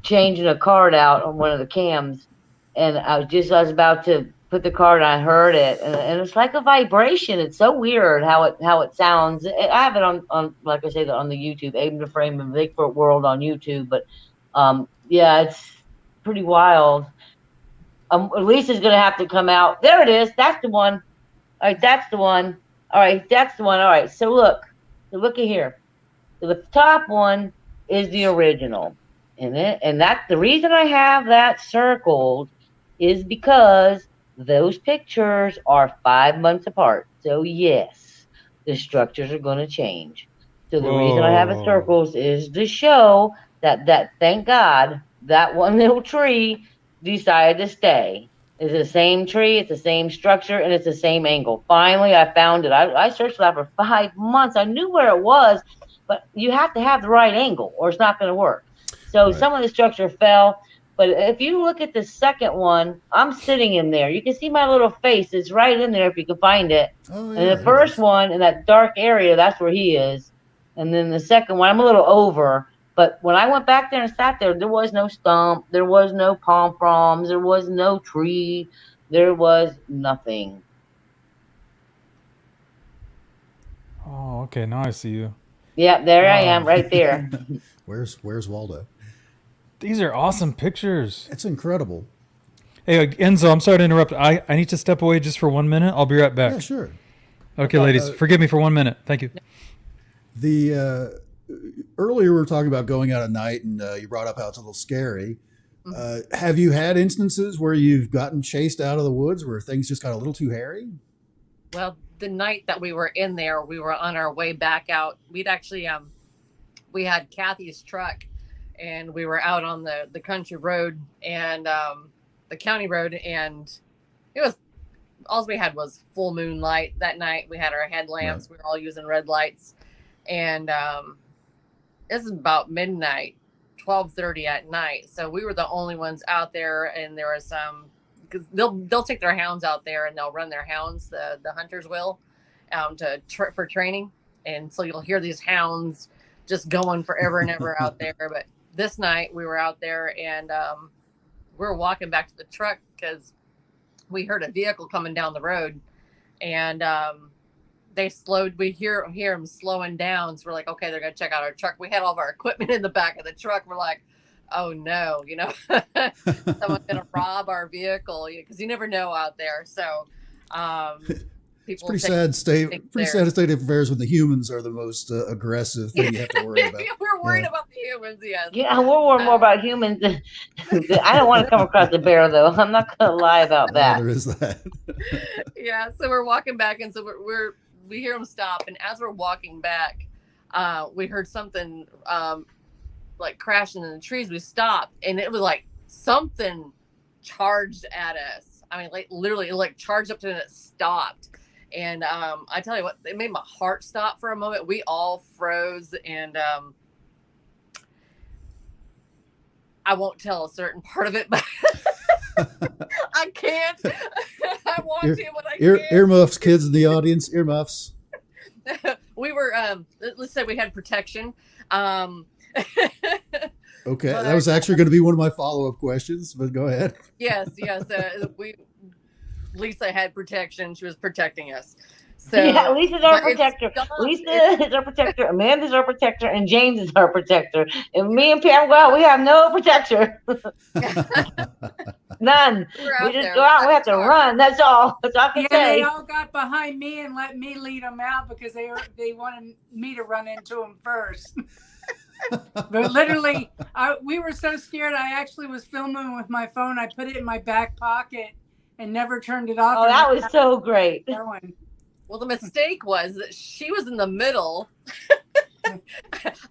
changing a card out on one of the cams, and I was about to put the card, and I heard it, and it's like a vibration. It's so weird how it sounds. I have it on like I say, on the YouTube, Aim to Frame and Bigfoot World on YouTube, but yeah, it's pretty wild. Lisa's gonna have to come out. There it is. That's the one. All right, that's the one. All right, that's the one. All right, so look at here. So the top one is the original, and that's the reason I have that circled is because those pictures are 5 months apart. So yes, the structures are going to change. So the reason I have it circles is to show that thank God that one little tree decided to stay. It's the same tree, it's the same structure, and it's the same angle. Finally, I found it. I searched that for 5 months. I knew where it was, but you have to have the right angle or it's not going to work. So some of the structure fell. But if you look at the second one, I'm sitting in there. You can see my little face. It's right in there if you can find it. Oh, yeah, and the first one in that dark area, that's where he is. And then the second one, I'm a little over. But when I went back there and sat there, there was no stump. There was no pom-poms. There was no tree. There was nothing. Oh, okay. Now I see you. Yeah, there I am right there. Where's Waldo? These are awesome pictures. It's incredible. Hey, Enzo, I'm sorry to interrupt. I need to step away just for 1 minute. I'll be right back. Yeah, sure. Okay, ladies, forgive me for 1 minute. Thank you. The earlier we were talking about going out at night, and you brought up how it's a little scary. Have you had instances where you've gotten chased out of the woods where things just got a little too hairy? Well, the night that we were in there, we were on our way back out. We'd actually, we had Kathy's truck, and we were out on the country road and the county road, and it was, all we had was full moonlight that night. We had our headlamps. Right. We were all using red lights, and this is about midnight, 12:30 at night. So we were the only ones out there, and there was some, because they'll take their hounds out there and they'll run their hounds, the hunters will, for training, and so you'll hear these hounds just going forever and ever out there. But this night we were out there, and we were walking back to the truck because we heard a vehicle coming down the road, and they slowed. We hear them slowing down. So we're like, okay, they're gonna check out our truck. We had all of our equipment in the back of the truck. We're like, oh no, someone's gonna rob our vehicle, because you never know out there. So it's pretty sad state of affairs when the humans are the most aggressive thing you have to worry about. We're worried about the humans, yes. Yeah, we're worried more about humans. I don't want to come across a bear, though. I'm not going to lie about that. There is that. Yeah, so we're walking back, and so we hear them stop, and as we're walking back, we heard something like crashing in the trees. We stopped, and it was like something charged at us. I mean, like literally, it like charged up to it and it stopped. And I tell you what, it made my heart stop for a moment. We all froze, and I won't tell a certain part of it, but I can't. I want to, but I can't. Earmuffs, kids in the audience, earmuffs. We were, let's say we had protection. Okay, that was actually going to be one of my follow-up questions, but go ahead. Yes. Lisa had protection. She was protecting us. So yeah, Lisa's our protector. Lisa is our protector. Amanda's our protector, and James is our protector. And me and Pam go out, we have no protector. None. We just go out. We have to run. That's all. That's all I can say. They all got behind me and let me lead them out because they wanted me to run into them first. But literally, we were so scared. I actually was filming with my phone. I put it in my back pocket and never turned it off. Oh, that was so great. Well, the mistake was that she was in the middle.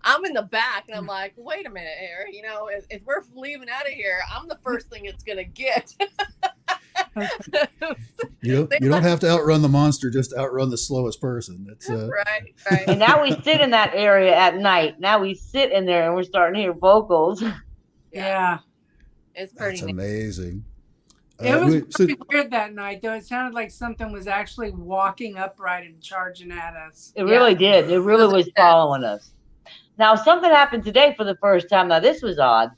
I'm in the back, and I'm like, wait a minute here. If we're leaving out of here, I'm the first thing it's going to get. You don't have to outrun the monster, just outrun the slowest person. That's right. And now we sit in that area at night. Now we sit in there, and we're starting to hear vocals. Yeah. It's pretty That's amazing. It was pretty weird that night, though. It sounded like something was actually walking upright and charging at us. It really did. It really was following us. Now, something happened today for the first time. Now, this was odd.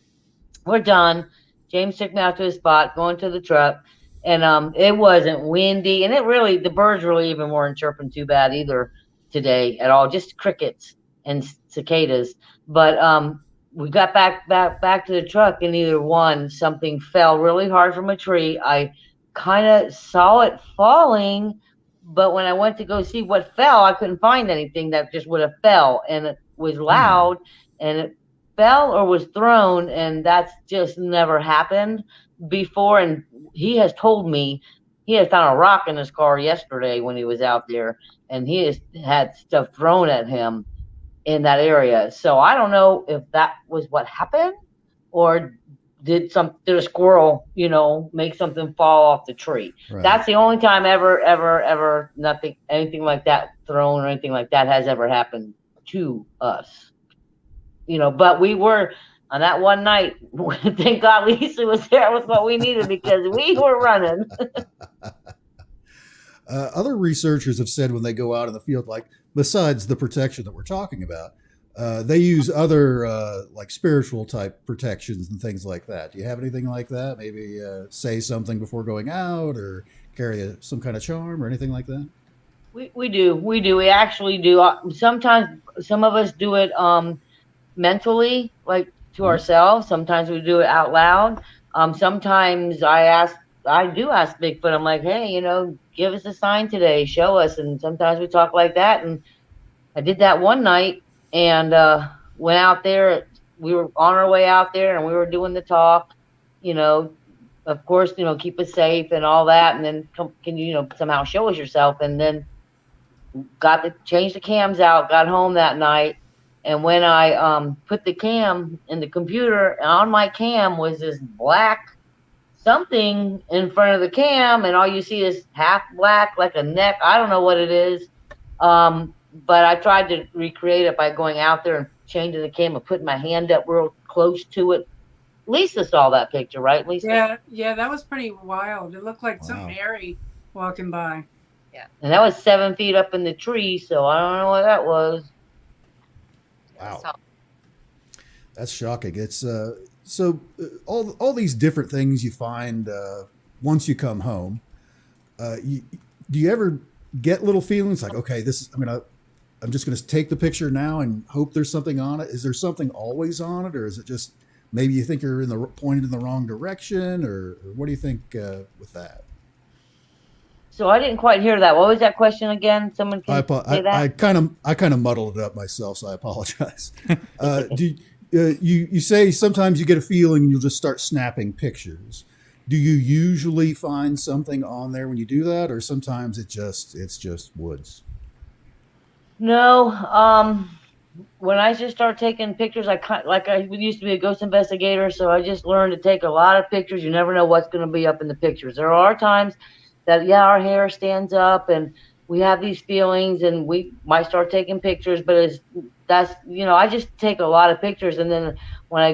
We're done. James took me out to his spot, going to the truck, and it wasn't windy, and the birds really even weren't chirping too bad either today at all, just crickets and cicadas. But we got back to the truck, and either one, something fell really hard from a tree. I kind of saw it falling, but when I went to go see what fell, I couldn't find anything that just would have fell, and it was loud, and it fell or was thrown, and that's just never happened before. And he has told me he had found a rock in his car yesterday when he was out there, and he has had stuff thrown at him in that area. So I don't know if that was what happened, or did a squirrel, make something fall off the tree. Right. That's the only time ever anything like that thrown or anything like that has ever happened to us. But we were on that one night. Thank God Lisa was there with what we needed, because we were running. Other researchers have said when they go out in the field, like besides the protection that we're talking about, they use other like spiritual type protections and things like that. Do you have anything like that? Maybe say something before going out, or carry some kind of charm or anything like that? We do. We actually do. Sometimes some of us do it mentally, like to ourselves. Sometimes we do it out loud. Sometimes I do ask Bigfoot, I'm like, hey, give us a sign today, show us. And sometimes we talk like that. And I did that one night, and went out there. We were on our way out there, and we were doing the talk, of course, keep us safe and all that. And then can you, somehow show us yourself? And then change the cams out, got home that night. And when I put the cam in the computer, and on my cam was this black something in front of the cam, and all you see is half black, like a neck. I don't know what it is. But I tried to recreate it by going out there and changing the cam and putting my hand up real close to it. Lisa saw that picture, right, Lisa? Yeah, that was pretty wild. It looked like something hairy walking by. Yeah. And that was 7 feet up in the tree, so I don't know what that was. Wow, that's shocking. It's all these different things you find once you come home. Do you ever get little feelings like, okay, I'm just gonna take the picture now and hope there's something on it? Is there something always on it, or is it just maybe you think you're pointed in the wrong direction, or what do you think with that? So I didn't quite hear that. What was that question again? Someone can say that? I kind of muddled it up myself, so I apologize. You say sometimes you get a feeling and you'll just start snapping pictures. Do you usually find something on there when you do that, or sometimes it's just woods? No. When I just start taking pictures, I used to be a ghost investigator, so I just learned to take a lot of pictures. You never know what's going to be up in the pictures. There are times that our hair stands up and we have these feelings and we might start taking pictures, but I just take a lot of pictures, and then when I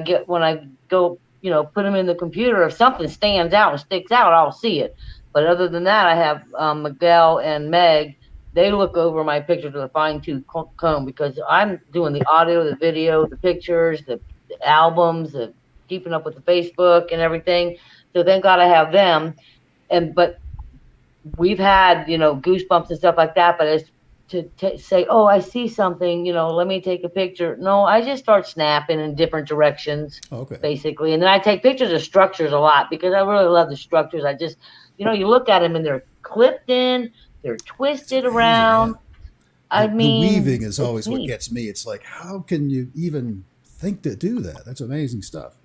go put them in the computer, if something stands out and sticks out, I'll see it. But other than that, I have Miguel and Meg. They look over my pictures with a fine-tooth comb, because I'm doing the audio, the video, the pictures, the albums, the keeping up with the Facebook and everything. So thank God I have them. But we've had, goosebumps and stuff like that. But as to say, oh, I see something, let me take a picture. No, I just start snapping in different directions, basically. And then I take pictures of structures a lot, because I really love the structures. I just, you look at them and they're clipped in, they're twisted around. The weaving is always what gets me. It's like, how can you even think to do that? That's amazing stuff.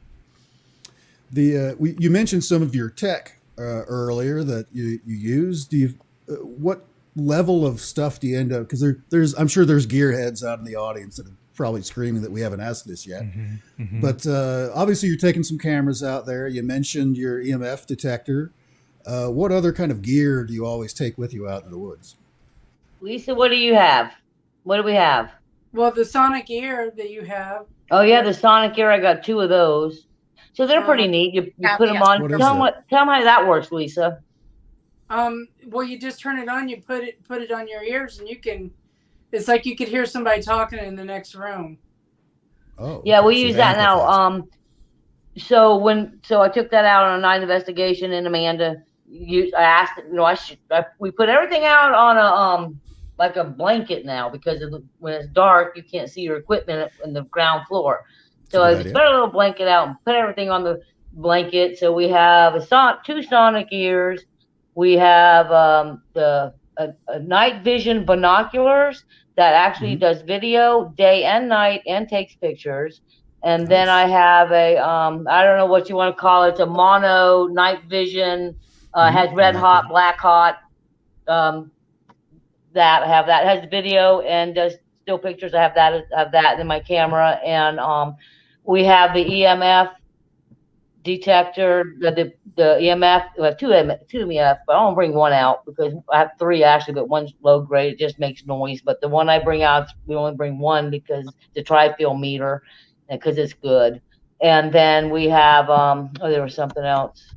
You mentioned some of your tech earlier that you use. What level of stuff do you end up? Because I'm sure there's gearheads out in the audience that are probably screaming that we haven't asked this yet. Mm-hmm, mm-hmm. But obviously you're taking some cameras out there. You mentioned your EMF detector. What other kind of gear do you always take with you out in the woods? Lisa, what do you have? What do we have? Well, the sonic ear that you have. Oh yeah, the sonic ear. I got 2 of those. So they're pretty neat. You put them on. Tell them how that works, Lisa. Well, you just turn it on. You put it on your ears, and it's like you could hear somebody talking in the next room. Oh, Yeah, okay. we So use it that now. amplifies it. So I took that out on a night investigation, and Amanda, I asked, we put everything out on a like a blanket now because when it's dark, you can't see your equipment in the ground floor. It's a So good I idea. spread a little blanket out and put everything on the blanket. So we have two sonic ears. We have a night vision binoculars that actually Mhm. does video day and night and takes pictures. And then Nice. I have a I don't know what you want to call it. It's a mono night vision. Has red hot, Binocular. black hot. Um, that I have that it has video and does still pictures. I have that in my camera, and we have the EMF detector, the EMF. We have two EMF, but I don't bring one out because I have three actually, but one's low grade. It just makes noise. But the one I bring out, we only bring one because the tri-field meter, and because it's good. And then we have there was something else.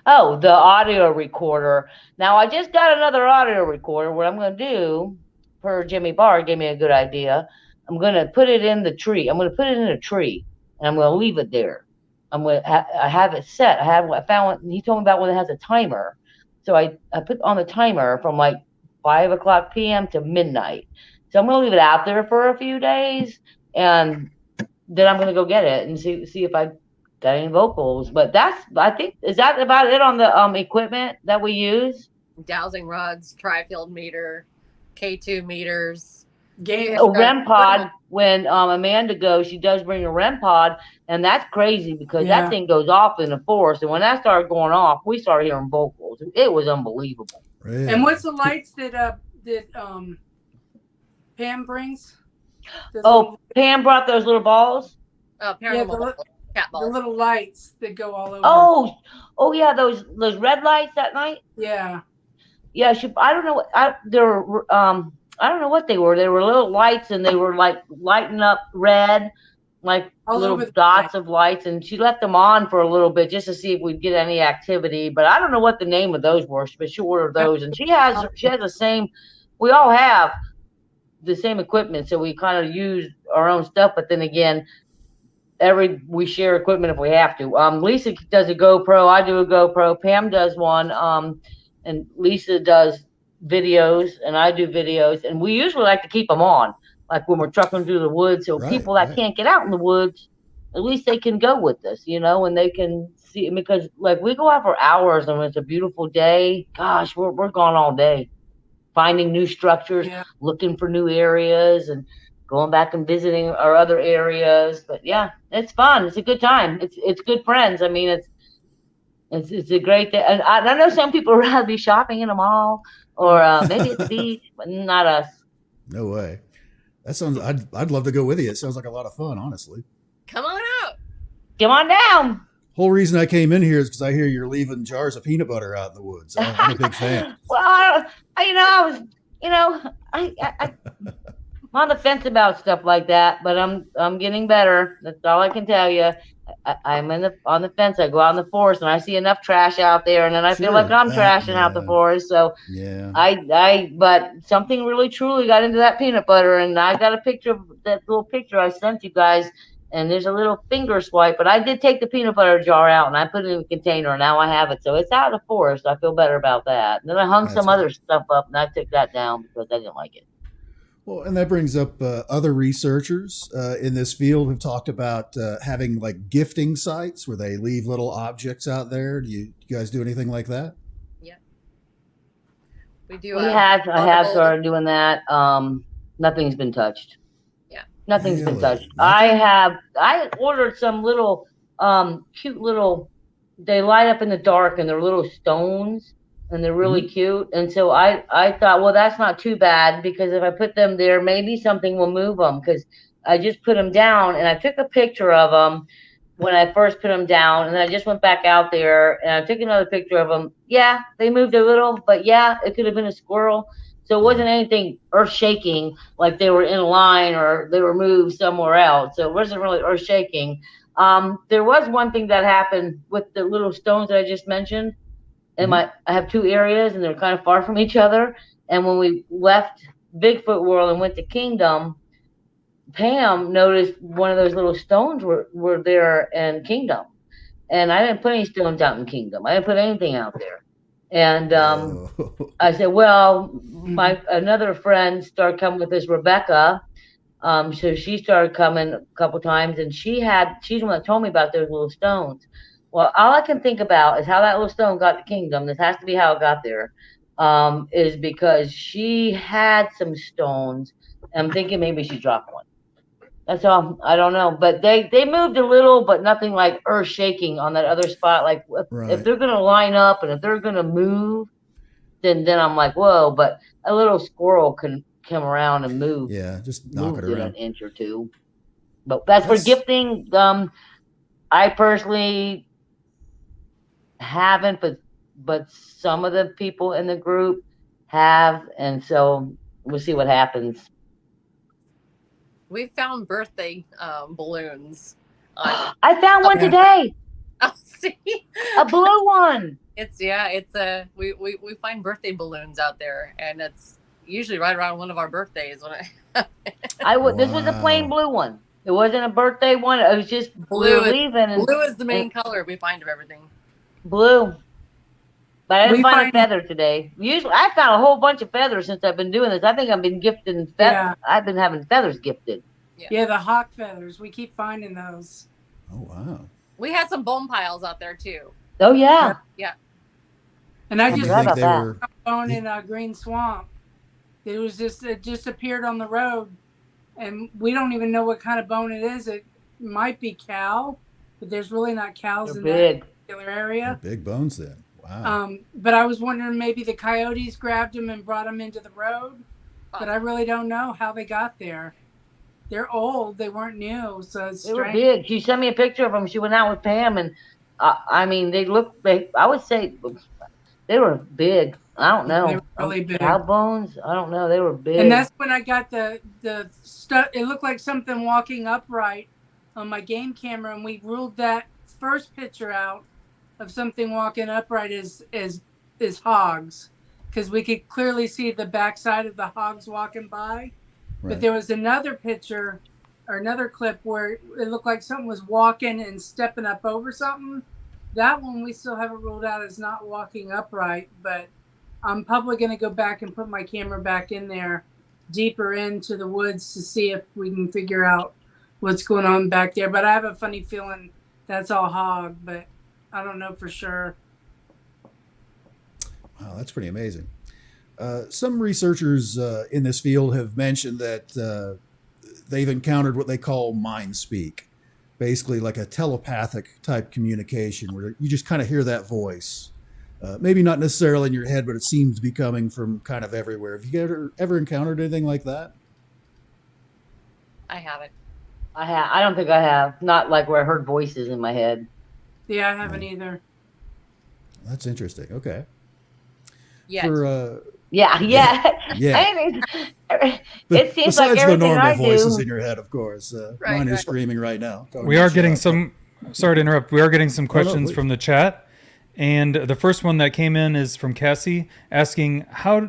Oh, the audio recorder. Now I just got another audio recorder. What I'm going to do, per Jimmy Barr gave me a good idea. I'm going to put it in the tree. I'm going to put it in a tree, and I'm going to leave it there. I have it set. I found he told me about when it has a timer. So I put on the timer from like 5:00 p.m. to midnight. So I'm going to leave it out there for a few days, and then I'm going to go get it and see if I got any vocals. But I think, is that about it on the equipment that we use? Dowsing rods, tri-field meter, K2 meters. Game. Oh, REM pod. When Amanda goes, she does bring a REM pod, and that's crazy because Yeah. that thing goes off in the forest. And when that started going off, we started hearing vocals. It was unbelievable. Really? And what's the lights that Pam brings? Oh, Pam brought those little balls. Paranormal cat The balls. little lights that go all over. Oh yeah, those red lights that night. Yeah. Yeah, I don't know. I don't know what they were. They were little lights, and they were like lighting up red, like All little over the dots place. of lights. And she left them on for a little bit just to see if we'd get any activity. But I don't know what the name of those were. But she ordered those, and she has the same. We all have the same equipment, so we kind of use our own stuff. But then again, we share equipment if we have to. Lisa does a GoPro. I do a GoPro. Pam does one. And Lisa does videos, and I do videos. And we usually like to keep them on, like when we're trucking through the woods. So people that can't get out in the woods, at least they can go with us, and they can see. Because like we go out for hours, and when it's a beautiful day, gosh, we're gone all day, finding new structures, looking for new areas, and going back and visiting our other areas. But yeah, it's fun. It's a good time. It's good friends. I mean, it's a great thing. And I know some people would rather be shopping in a mall or maybe at the beach, but not us. No way. That sounds. I'd love to go with you. It sounds like a lot of fun, honestly. Come on out. Come on down. Whole reason I came in here is because I hear you're leaving jars of peanut butter out in the woods. I'm a big fan. Well, I'm on the fence about stuff like that, but I'm getting better. That's all I can tell you. I'm on the fence. I go out in the forest and I see enough trash out there, and then I feel like I'm trashing out the forest. So yeah, but something really truly got into that peanut butter, and I got a picture of that little picture I sent you guys, and there's a little finger swipe. But I did take the peanut butter jar out and I put it in a container, and now I have it. So it's out of the forest. I feel better about that. And then I hung some other stuff up, and I took that down because I didn't like it. Well, and that brings up other researchers in this field have talked about having like gifting sites where they leave little objects out there. Do you guys do anything like that? Yeah, we do. I have started doing that. Nothing's been touched. Yeah, nothing's been touched. I ordered some little cute little. They light up in the dark, and they're little stones. And they're really cute. And so I thought, well, that's not too bad, because if I put them there, maybe something will move them. Because I just put them down, and I took a picture of them when I first put them down. And then I just went back out there, and I took another picture of them. Yeah, they moved a little, but yeah, it could have been a squirrel. So it wasn't anything earth shaking, like they were in line or they were moved somewhere else. So it wasn't really earth shaking. There was one thing that happened with the little stones that I just mentioned. And I have two areas, and they're kind of far from each other. And when we left Bigfoot World and went to Kingdom, Pam noticed one of those little stones were there in Kingdom, and I didn't put any stones out in Kingdom. I didn't put anything out there. And Oh. I said, well, my another friend started coming with this Rebecca. So she started coming a couple times, and she's the one that told me about those little stones. Well, all I can think about is how that little stone got to Kingdom. This has to be how it got there. Is because she had some stones. And I'm thinking maybe she dropped one. That's all. I don't know, but they moved a little, but nothing like earth shaking on that other spot. Like if Right. they're gonna line up and if they're gonna move, then I'm like, whoa. But a little squirrel can come around and move Yeah, just knock it it an around. inch or two. But that's for That's gifting. I personally haven't, but some of the people in the group have, and so we'll see what happens. We found birthday balloons. On, I found one Yeah. today, oh, see, a blue one. it's a we find birthday balloons out there, and it's usually right around one of our birthdays when This was a plain blue one. It wasn't a birthday one. It was just we were leaving and blue is the main color we find of everything. blue. But I didn't We find a find- feather today. Usually, I found a whole bunch of feathers since I've been doing this. I think I've been gifted feathers. Yeah. I've been having feathers gifted. Yeah, the hawk feathers. We keep finding those. oh wow. We had some bone piles out there too. Oh yeah. And I Do you just forgot think about they that. were? found in a green swamp. It just appeared on the road, and we don't even know what kind of bone it is. It might be cow, but there's really not cows They're in big. that particular area. Big bones then. Wow. But I was wondering maybe the coyotes grabbed them and brought them into the road, but I really don't know how they got there. They're old; they weren't new, so it's They were strange. big. She sent me a picture of them. She went out with Pam, and I mean, they look. I would say they were big. I don't know. They were really big. Cow bones. I don't know. They were big. And that's when I got the stuff. It looked like something walking upright on my game camera, and we ruled that first picture out of something walking upright as hogs, because we could clearly see the backside of the hogs walking by. But Right. there was another picture or another clip where it looked like something was walking and stepping up over something. That one we still haven't ruled out as not walking upright, but I'm probably going to go back and put my camera back in there deeper into the woods to see if we can figure out what's going on back there. But I have a funny feeling that's all hog, but I don't know for sure. Wow, that's pretty amazing. Some researchers in this field have mentioned that they've encountered what they call mind speak, basically like a telepathic type communication where you just kind of hear that voice. Maybe not necessarily in your head, but it seems to be coming from kind of everywhere. Have you ever encountered anything like that? I haven't. I don't think I have. Not like where I heard voices in my head. Yeah, I haven't either. That's interesting. Okay. Yes. For, Yeah. yeah. It seems Besides like the everything normal I voices do. in your head, of course. Right, Mine is right. screaming right now. We are getting some. Sorry to interrupt. We are getting some questions please. from the chat, and the first one that came in is from Cassie asking how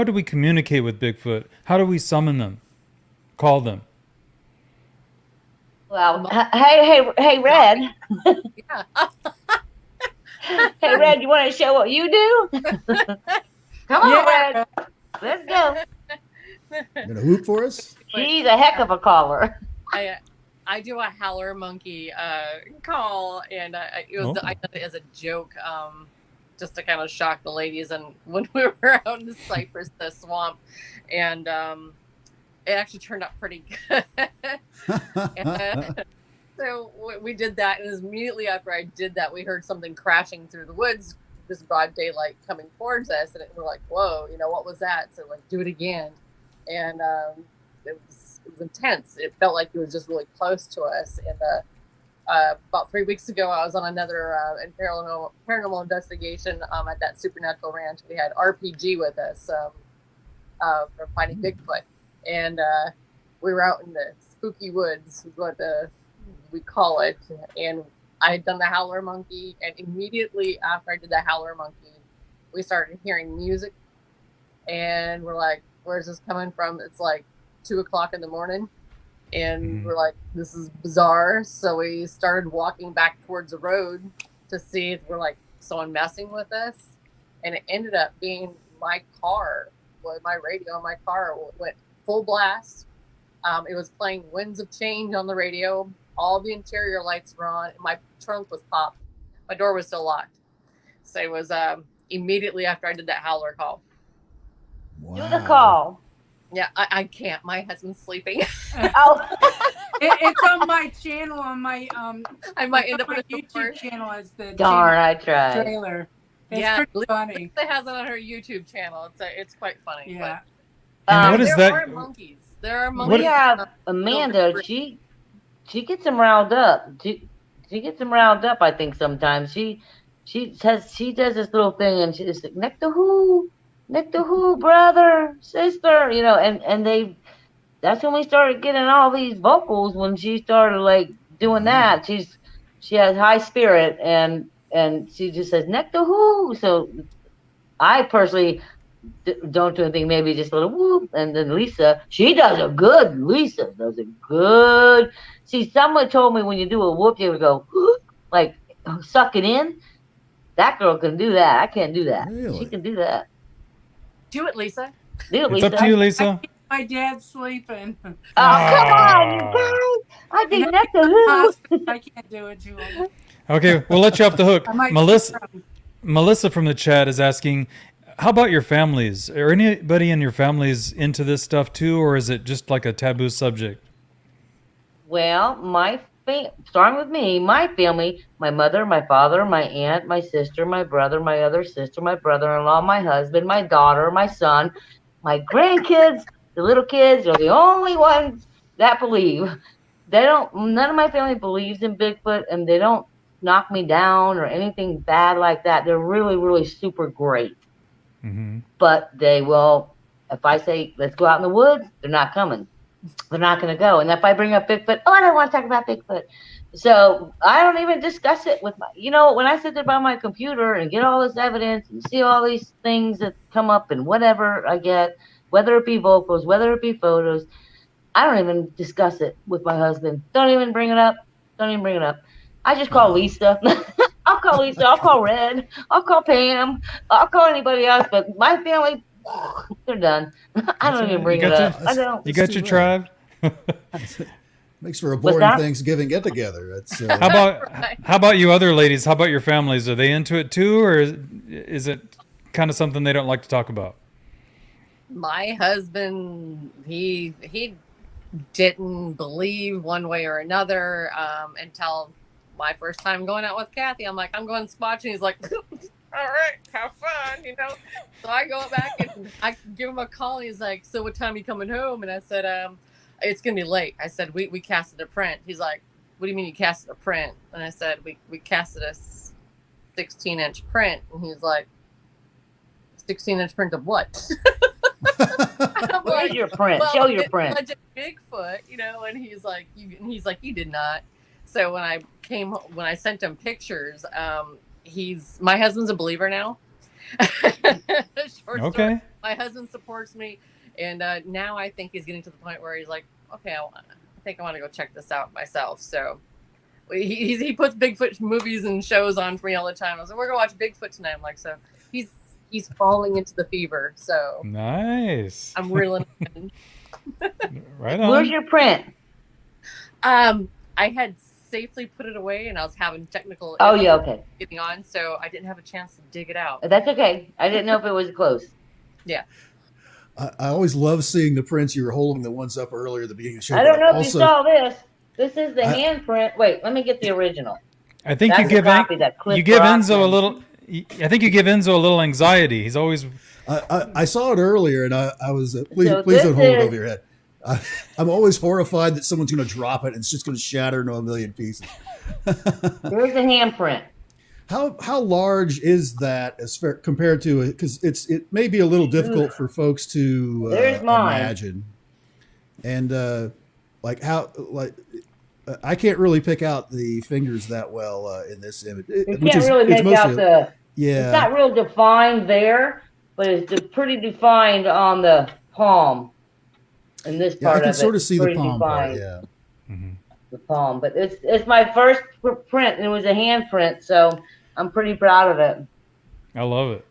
do we communicate with Bigfoot? How do we summon them? Call them. Well, hey, Red. Yeah. Hey, Red, you want to show what you do? Come on, Red. Let's go. You gonna hoop for us? She's a heck of a caller. I do a howler monkey call, and it was Oh. I did it as a joke, just to kind of shock the ladies. And when we were out in the cypress, the swamp, and it actually turned out pretty good. So we did that, and immediately after I did that, we heard something crashing through the woods, this broad daylight coming towards us, and we're like, "Whoa, what was that?" So like, do it again, and it was intense. It felt like it was just really close to us. And about 3 weeks ago, I was on another paranormal investigation at that Supernatural Ranch. We had RPG with us for finding Bigfoot, and we were out in the spooky woods, is what we call it. And I had done the howler monkey, and immediately after I did the howler monkey, we started hearing music, and we're like, "Where's this coming from?" It's like 2:00 in the morning, And we're like, this is bizarre. So we started walking back towards the road to see if we're like someone messing with us. And it ended up being my car. Well, my radio in my car went full blast. It was playing Winds of Change on the radio. All the interior lights were on. My trunk was popped. My door was still locked. So it was immediately after I did that howler call. Wow. Do the call. Yeah, I can't. My husband's sleeping. Oh, It's on my channel, on my I might end up on in my a YouTube channel as the darn, I tried. trailer. It's Yeah, pretty funny. Lisa has it on her YouTube channel. It's quite funny. Yeah. And what is there that? are monkeys. There are monkeys. We have Amanda. She gets them riled up. She gets them riled up. I think sometimes she does this little thing, and she's like, neck the who, brother, sister, and that's when we started getting all these vocals, when she started like doing that. She has high spirit, and she just says neck the who. So I personally don't do anything, maybe just a little whoop, and then Lisa does a good. See, someone told me when you do a whoop, you would go like suck it in. That girl can do that. I can't do that. Really? She can do that. Do it, Lisa. Do it, It's Lisa. up to you, Lisa. My dad's sleeping. Oh, come on, you guys. I think that's the who. I can't do it to him. Okay, we'll let you off the hook. I might Melissa from the chat is asking, how about your families? Are anybody in your families into this stuff too, or is it just like a taboo subject? Well, starting with me, my family, my mother, my father, my aunt, my sister, my brother, my other sister, my brother-in-law, my husband, my daughter, my son, my grandkids, the little kids are the only ones that believe. None of my family believes in Bigfoot, and they don't knock me down or anything bad like that. They're really, really super great. Mm-hmm. But they will, if I say, let's go out in the woods, they're not coming. They're not going to go. And if I bring up Bigfoot, I don't want to talk about Bigfoot. So I don't even discuss it with when I sit there by my computer and get all this evidence and see all these things that come up and whatever I get, whether it be vocals, whether it be photos, I don't even discuss it with my husband. Don't even bring it up. I just call Lisa. I'll call Lisa. I'll call Red. I'll call Pam. I'll call anybody else. But my family, they're done. I don't even bring it up. I don't. You got your tribe. Makes for a boring that? Thanksgiving get together. How about you other ladies? How about your families? Are they into it too, or is it kind of something they don't like to talk about? My husband, he didn't believe one way or another until my first time going out with Kathy. I'm like, I'm going squatching. He's like, all right, have fun, So I go back and I give him a call. And he's like, so what time are you coming home? And I said, it's gonna be late. I said, we casted a print. He's like, what do you mean you casted a print? And I said, we casted a 16-inch print. And he's like, 16-inch print of what? Where's your print? Show your print. Bigfoot, and he's like, you did not. So when I sent him pictures, my husband's a believer now. Short Okay. story, my husband supports me, and now I think he's getting to the point where he's like, okay, I think I want to go check this out myself. So he puts Bigfoot movies and shows on for me all the time. I was like, we're gonna watch Bigfoot tonight. I'm like, so he's falling into the fever. So Nice. I'm reeling in. Right on. Where's your print? I had safely put it away, and I was having technical Oh, yeah, okay. getting on, so I didn't have a chance to dig it out. That's okay. I didn't know if it was close. Yeah. I always love seeing the prints. You were holding the ones up earlier at the beginning of the show. I don't know if Also, you saw this. This is the handprint. Wait, let me get the original. I think That's you give a copy that Cliff you give Rock Enzo a and- little. I think you give Enzo a little anxiety. He's always. I saw it earlier, and I was please So please this don't hold it is- over your head. I'm always horrified that someone's going to drop it and it's just going to shatter into a million pieces. Here's the handprint. How large is that as compared to it? Because it may be a little difficult for folks to There's mine. imagine. And I can't really pick out the fingers that well in this image. You can't really make out the. Yeah. It's not real defined there, but it's pretty defined on the palm. And this Yeah, I part can of sort it of is see the pretty palm part. defined, Yeah. the palm. But it's my first print, and it was a hand print, so I'm pretty proud of it. I love it.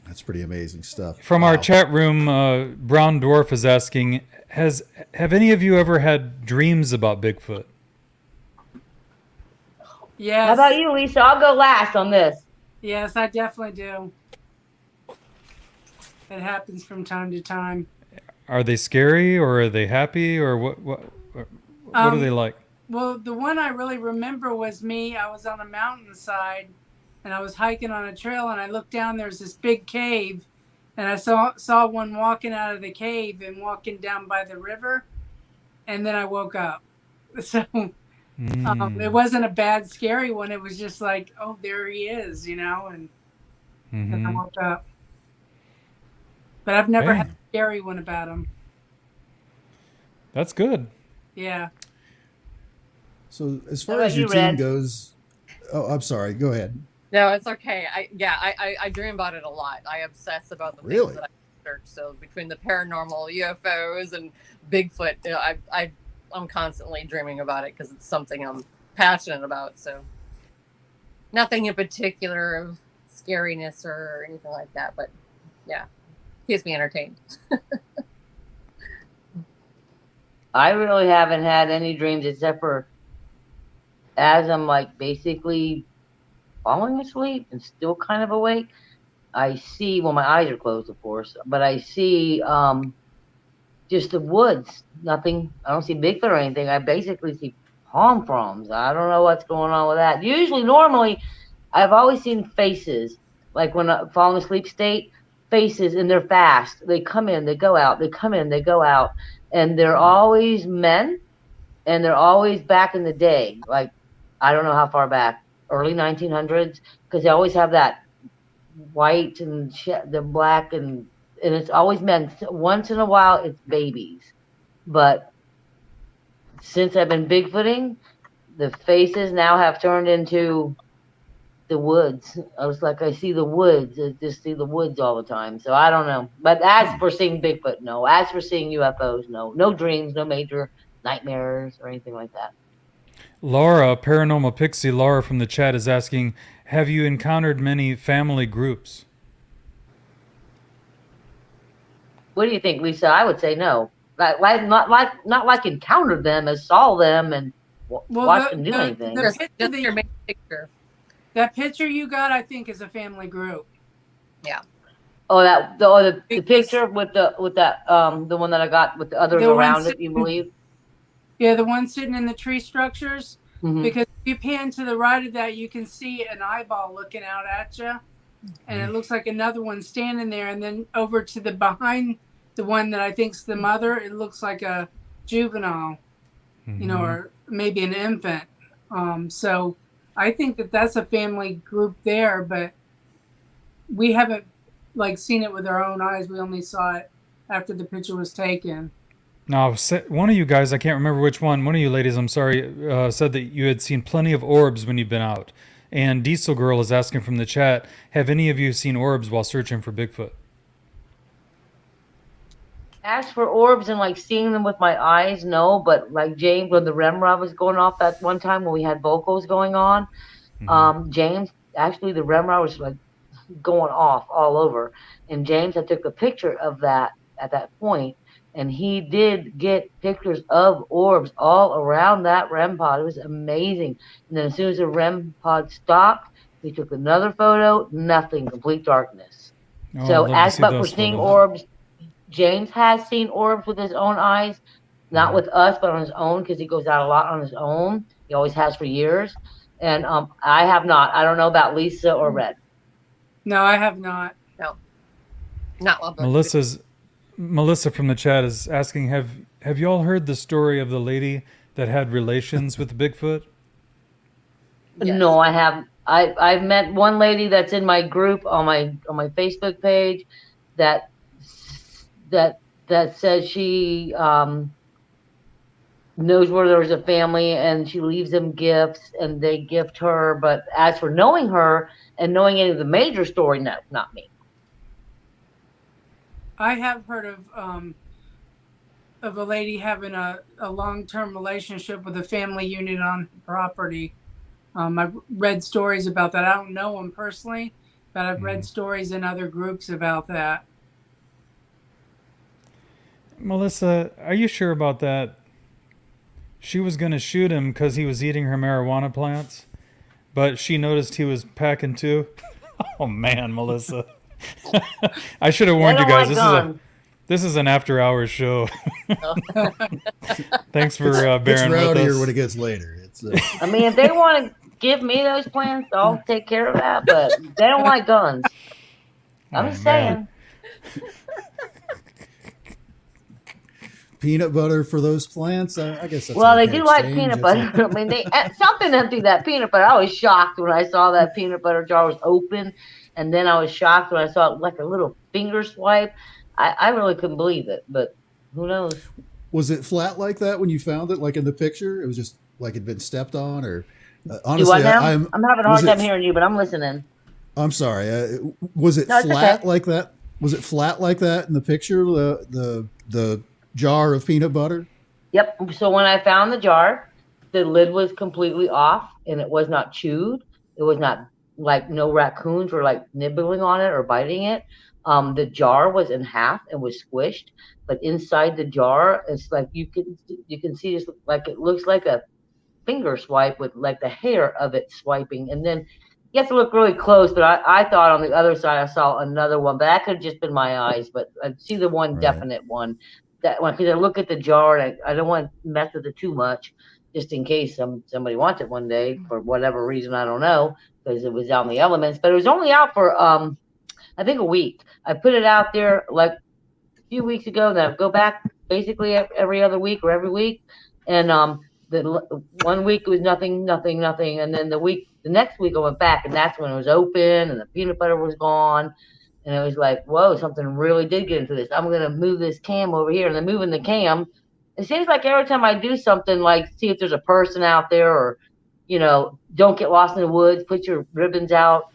That's pretty amazing stuff. From our Wow. chat room, Brown Dwarf is asking, have any of you ever had dreams about Bigfoot? Yes. How about you, Lisa? I'll go last on this. Yes, I definitely do. It happens from time to time. Are they scary or are they happy or what are they like? Well, the one I really remember was me. I was on a mountainside and I was hiking on a trail and I looked down, there's this big cave and I saw one walking out of the cave and walking down by the river, and then I woke up. So it wasn't a bad, scary one. It was just like, oh, there he is, and I woke up. But I've never had a scary one about him. That's good. Yeah. So as far How as about your you, team Red? goes, oh, I'm sorry. Go ahead. No, it's okay. I dream about it a lot. I obsess about the Really? things that I research. So between the paranormal, UFOs, and Bigfoot, I'm constantly dreaming about it because it's something I'm passionate about. So nothing in particular of scariness or anything like that, but yeah, keeps me entertained. I really haven't had any dreams except for as I'm like basically falling asleep and still kind of awake. I see, well, my eyes are closed, of course, but I see just the woods. Nothing. I don't see Bigfoot or anything. I basically see palm fronds. I don't know what's going on with that. Usually, normally, I've always seen faces, like when I fall in a sleep state, faces, and they're fast. They come in, they go out, they come in, they go out, and they're always men, and they're always back in the day. Like, I don't know how far back, early 1900s, because they always have that white and the black, and it's always men. Once in a while, it's babies. But since I've been Bigfooting, the faces now have turned into the woods. I was like, I see the woods. I just see the woods all the time. So I don't know. But as for seeing Bigfoot, no. As for seeing UFOs, no. No dreams, no major nightmares or anything like that. Laura, Paranormal Pixie Laura from the chat is asking, have you encountered many family groups? What do you think, Lisa? I would say no. Not like encountered them as saw them and watched them do anything. Just your main picture. That picture you got, I think, is a family group. Yeah. Oh, the picture with that the one that I got with the others around it. You believe? Yeah, the one sitting in the tree structures. Mm-hmm. Because if you pan to the right of that, you can see an eyeball looking out at you, and it looks like another one standing there. And then over to the behind, the one that I think's the mother, it looks like a juvenile, or maybe an infant. So I think that's a family group there, but we haven't seen it with our own eyes. We only saw it after the picture was taken. Now, one of you guys, I can't remember which one of you ladies, I'm sorry, said that you had seen plenty of orbs when you've been out. And Diesel Girl is asking from the chat, have any of you seen orbs while searching for Bigfoot? As for orbs and seeing them with my eyes, no. But like James, when the REM rod was going off that one time when we had vocals going on, James, actually the REM rod was going off all over. And James, I took a picture of that at that point. And he did get pictures of orbs all around that REM pod. It was amazing. And then as soon as the REM pod stopped, he took another photo. Nothing, complete darkness. Oh, So as but for seeing orbs, James has seen orbs with his own eyes, not with us, but on his own, because he goes out a lot on his own. He always has for years. And I have not. I don't know about Lisa or Red. No, I have not. No, not one. Melissa from the chat is asking, have you all heard the story of the lady that had relations with Bigfoot? Yes. No, I haven't. I've met one lady that's in my group on my Facebook page that says she knows where there's a family and she leaves them gifts and they gift her. But as for knowing her and knowing any of the major story, no, not me. I have heard of of a lady having a long-term relationship with a family unit on her property. I've read stories about that. I don't know them personally, but I've read stories in other groups about that. Melissa, are you sure about that? She was going to shoot him because he was eating her marijuana plants, but she noticed he was packing too. Oh man, Melissa. I should have warned you guys. This is an after-hours show. Thanks for bearing It's with rowdier us. when it gets later. It's I mean, if they want to give me those plans, I'll take care of that. But they don't like guns. I'm just saying. peanut butter for those plants. I guess that's Well, they okay do like exchange. peanut That's butter. I mean, they something empty that peanut butter. I was shocked when I saw that peanut butter jar was open, and then I was shocked when I saw it like a little finger swipe. I really couldn't believe it, but who knows? Was it flat like that when you found it, like in the picture? It was just like it'd been stepped on, or Do honestly, what now? I'm I'm having a hard time hearing you, but I'm listening. I'm sorry. Was it No, it's flat okay. like that? Was it flat like that in the picture? The jar of peanut butter. Yep. So when I found the jar, the lid was completely off, and it was not chewed. It was not like no raccoons were like nibbling on it or biting it. The jar was in half and was squished, but inside the jar, it's like you can see just like it looks like a finger swipe with like the hair of it swiping, and then you have to look really close. But I thought on the other side I saw another one, but that could have just been my eyes. But I see the one Right. definite one, that one, because I look at the jar and I don't want to mess with it too much, just in case somebody wants it one day for whatever reason, I don't know, because it was out in the elements. But it was only out for I think a week. I put it out there like a few weeks ago, then I go back basically every other week or every week, and the 1 week was nothing, and then the next week I went back, and that's when it was open and the peanut butter was gone, and it was like, whoa, something really did get into this. I'm gonna move this cam over here, and then moving the cam, it seems like every time I do something, like see if there's a person out there, or don't get lost in the woods, put your ribbons out.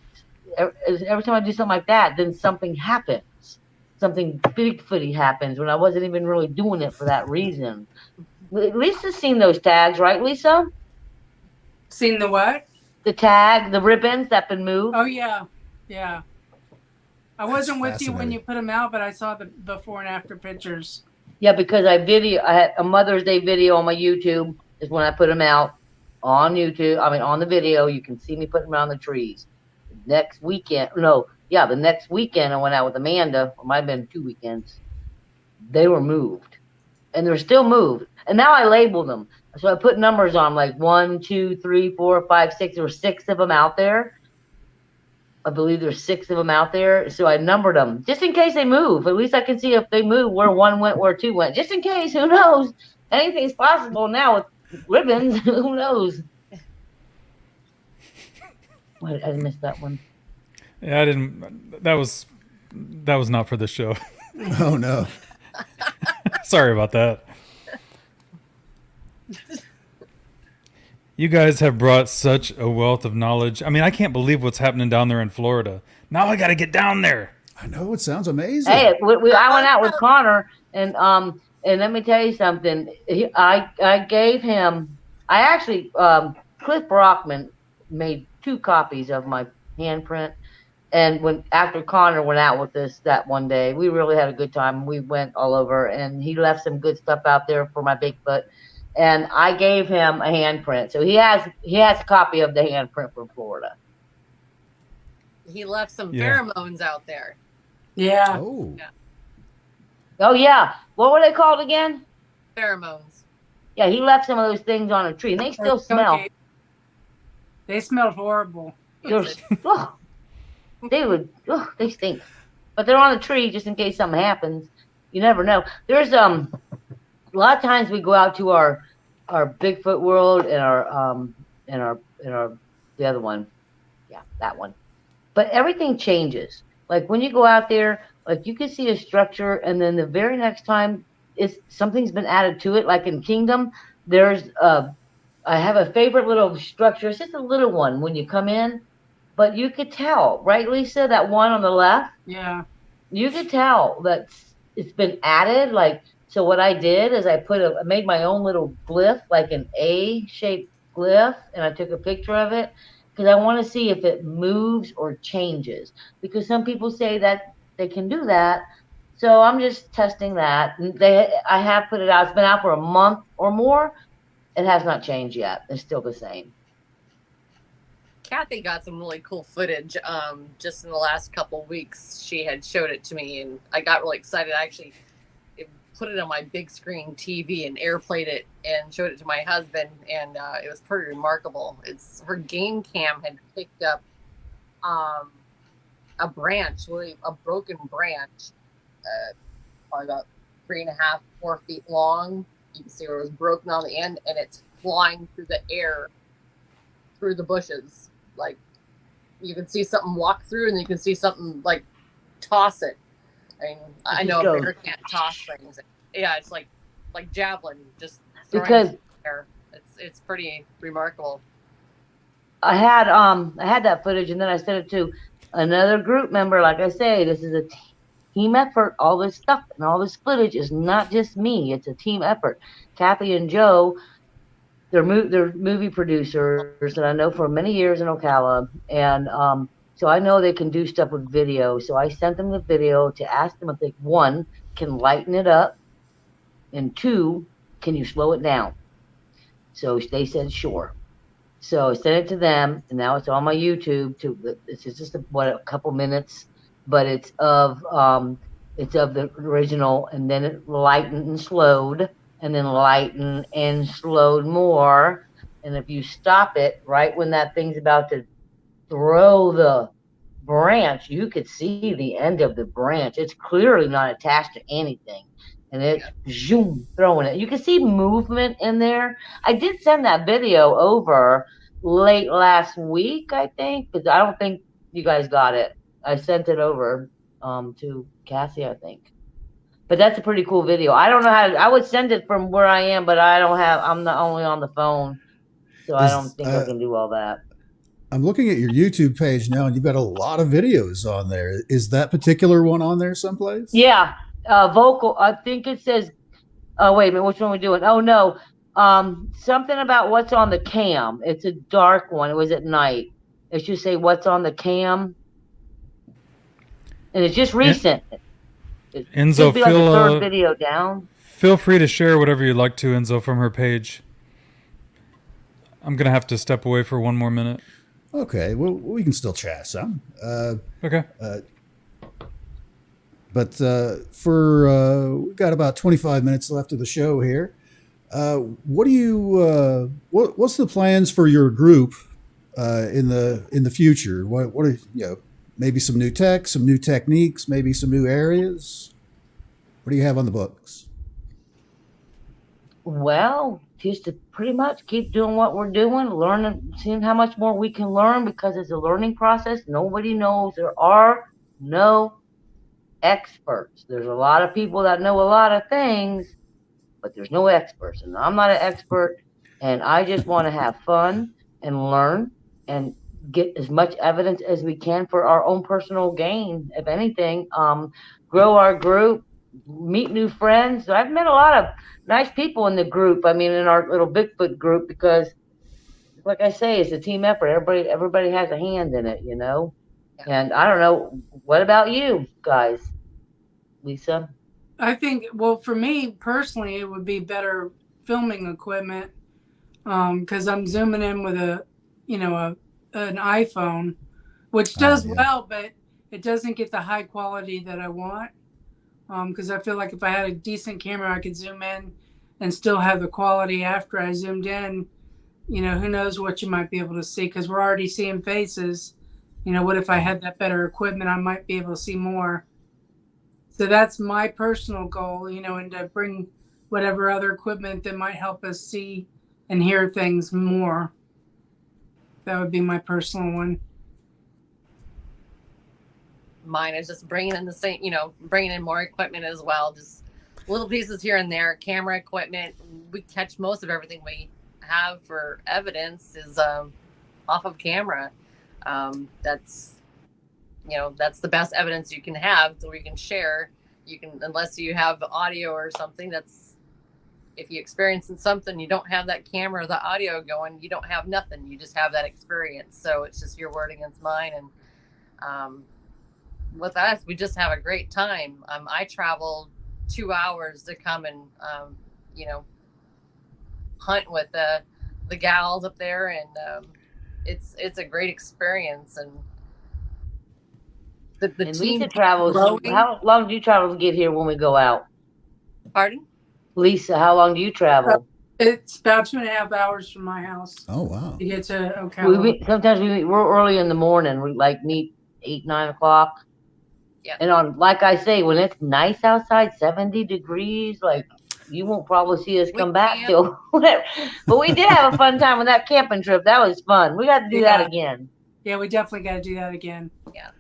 Every time I do something like that, then something happens. Something Bigfooty happens when I wasn't even really doing it for that reason. Lisa's seen those tags, right, Lisa? Seen the what? The tag, the ribbons that been moved. Oh yeah, yeah. I wasn't with you when fascinating. you put them out, but I saw the before and after pictures. Yeah, because I had a Mother's Day video on my YouTube. Is when I put them out on YouTube. I mean, on the video, you can see me putting them around the trees. The next weekend I went out with Amanda. It might have been 2 weekends. They were moved, and they're still moved. And now I label them. So I put numbers on, like 1, 2, 3, 4, 5, 6. There were 6 of them out there. I believe there's 6 of them out there. So I numbered them just in case they move. At least I can see if they move where 1 went, where 2 went. Just in case. Who knows? Anything's possible now with ribbons. Who knows? Wait, I missed that one. Yeah, I didn't. That was not for the show. Oh no. Sorry about that. You guys have brought such a wealth of knowledge. I mean, I can't believe what's happening down there in Florida. Now I got to get down there. I know it sounds amazing. Hey, I went out with Connor, and let me tell you something. I gave him. I actually Cliff Brockman made 2 copies of my handprint, and after Connor went out with us that one day, we really had a good time. We went all over, and he left some good stuff out there for my Bigfoot, and I gave him a handprint, so he has a copy of the handprint from Florida. He left some Yeah. pheromones out there. Yeah. Oh. Oh yeah, what were they called again? Pheromones. Yeah, he left some of those things on a tree, and they still smell. Okay. They smelled horrible. They're, ugh, they stink. But they're on a tree just in case something happens. You never know. There's a lot of times we go out to our Bigfoot World and our the other one. Yeah, that one. But everything changes. Like when you go out there, like you can see a structure, and then the very next time something's been added to it. Like in Kingdom, there's I have a favorite little structure. It's just a little one when you come in, but you could tell, right, Lisa? That one on the left, Yeah. you could tell that it's been added. Like So what I did is I made my own little glyph, like an A-shaped glyph, and I took a picture of it because I want to see if it moves or changes. Because some people say that they can do that, so I'm just testing that. I have put it out. It's been out for a month or more. It has not changed yet. It's still the same. Kathy got some really cool footage just in the last couple weeks. She had showed it to me, and I got really excited. I actually put it on my big screen TV and airplayed it and showed it to my husband, and it was pretty remarkable. Her game cam had picked up a branch, really a broken branch, probably about 3.5, 4 feet long. You can see where it was broken on the end, and it's flying through the air, through the bushes. Like, you can see something walk through, and you can see something like toss it. I mean, I know a bear can't toss things. Yeah, it's like javelin, just throwing it in the air. It's pretty remarkable. I had that footage, and then I sent it to another group member. Like I say, this is a team effort. All this stuff and all this footage is not just me. It's a team effort. Kathy and Joe, they're movie producers that I know for many years in Ocala, and so I know they can do stuff with video. So I sent them the video to ask them if they, one, can lighten it up, and two, can you slow it down? So they said sure. So I sent it to them, and now it's on my YouTube. It's just a couple minutes, but it's of the original, and then it lightened and slowed, and then lightened and slowed more. And if you stop it right when that thing's about to throw the branch, you could see the end of the branch. It's clearly not attached to anything, and it's zoom throwing it. You can see movement in there. I did send that video over late last week, I think, but I don't think you guys got it. I sent it over to Cassie, I think. But that's a pretty cool video. I don't know how I would send it from where I am, but I'm not only on the phone, so I don't think I can do all that. I'm looking at your YouTube page now, and you've got a lot of videos on there. Is that particular one on there someplace? Yeah, vocal. I think it says. Oh, wait a minute. Which one are we doing? Oh no, something about what's on the cam. It's a dark one. It was at night. It should say what's on the cam, and it's just recent. Enzo, be like the third video down. Feel free to share whatever you'd like to, Enzo, from her page. I'm gonna have to step away for one more minute. Okay, well, we can still chat some. Okay. But we've got about 25 minutes left of the show here. What do you? What's the plans for your group in the future? What are maybe some new tech, some new techniques, maybe some new areas? What do you have on the books? Well, just to pretty much keep doing what we're doing, learning, seeing how much more we can learn, because it's a learning process. Nobody knows. There are no experts. There's a lot of people that know a lot of things, but there's no experts. And I'm not an expert, and I just want to have fun and learn and get as much evidence as we can for our own personal gain, if anything. Grow our group, meet new friends. I've met a lot of nice people in the group. I mean, in our little Bigfoot group, because like I say, it's a team effort. Everybody has a hand in it, Yeah. And I don't know, what about you guys, Lisa? I think, well, for me personally, it would be better filming equipment, because I'm zooming in with an iPhone, which does well, but it doesn't get the high quality that I want. Because I feel like if I had a decent camera, I could zoom in and still have the quality after I zoomed in. Who knows what you might be able to see, because we're already seeing faces. What if I had that better equipment? I might be able to see more. So that's my personal goal, and to bring whatever other equipment that might help us see and hear things more. That would be my personal one. Mine is just bringing in the same, bringing in more equipment as well. Just little pieces here and there. Camera equipment. We catch most of everything we have for evidence is off of camera. That's the best evidence you can have, so we can share. You can, unless you have audio or something, that's, if you experience something, you don't have that camera or the audio going, you don't have nothing. You just have that experience. So it's just your word against mine. And with us, we just have a great time. I traveled 2 hours to come and, hunt with the gals up there. And it's a great experience. And the And team Lisa travels. growing. How long do you travel to get here when we go out? Pardon? Lisa, how long do you travel? It's about 2.5 hours from my house Oh, wow. to get to Ocala. Sometimes we meet real early in the morning. We meet 8, 9 o'clock. Yeah. And like I say, when it's nice outside, 70 degrees, you won't probably see us come back till whatever. But we did have a fun time on that camping trip. That was fun. We got to do that again. Yeah, we definitely got to do that again. Yeah.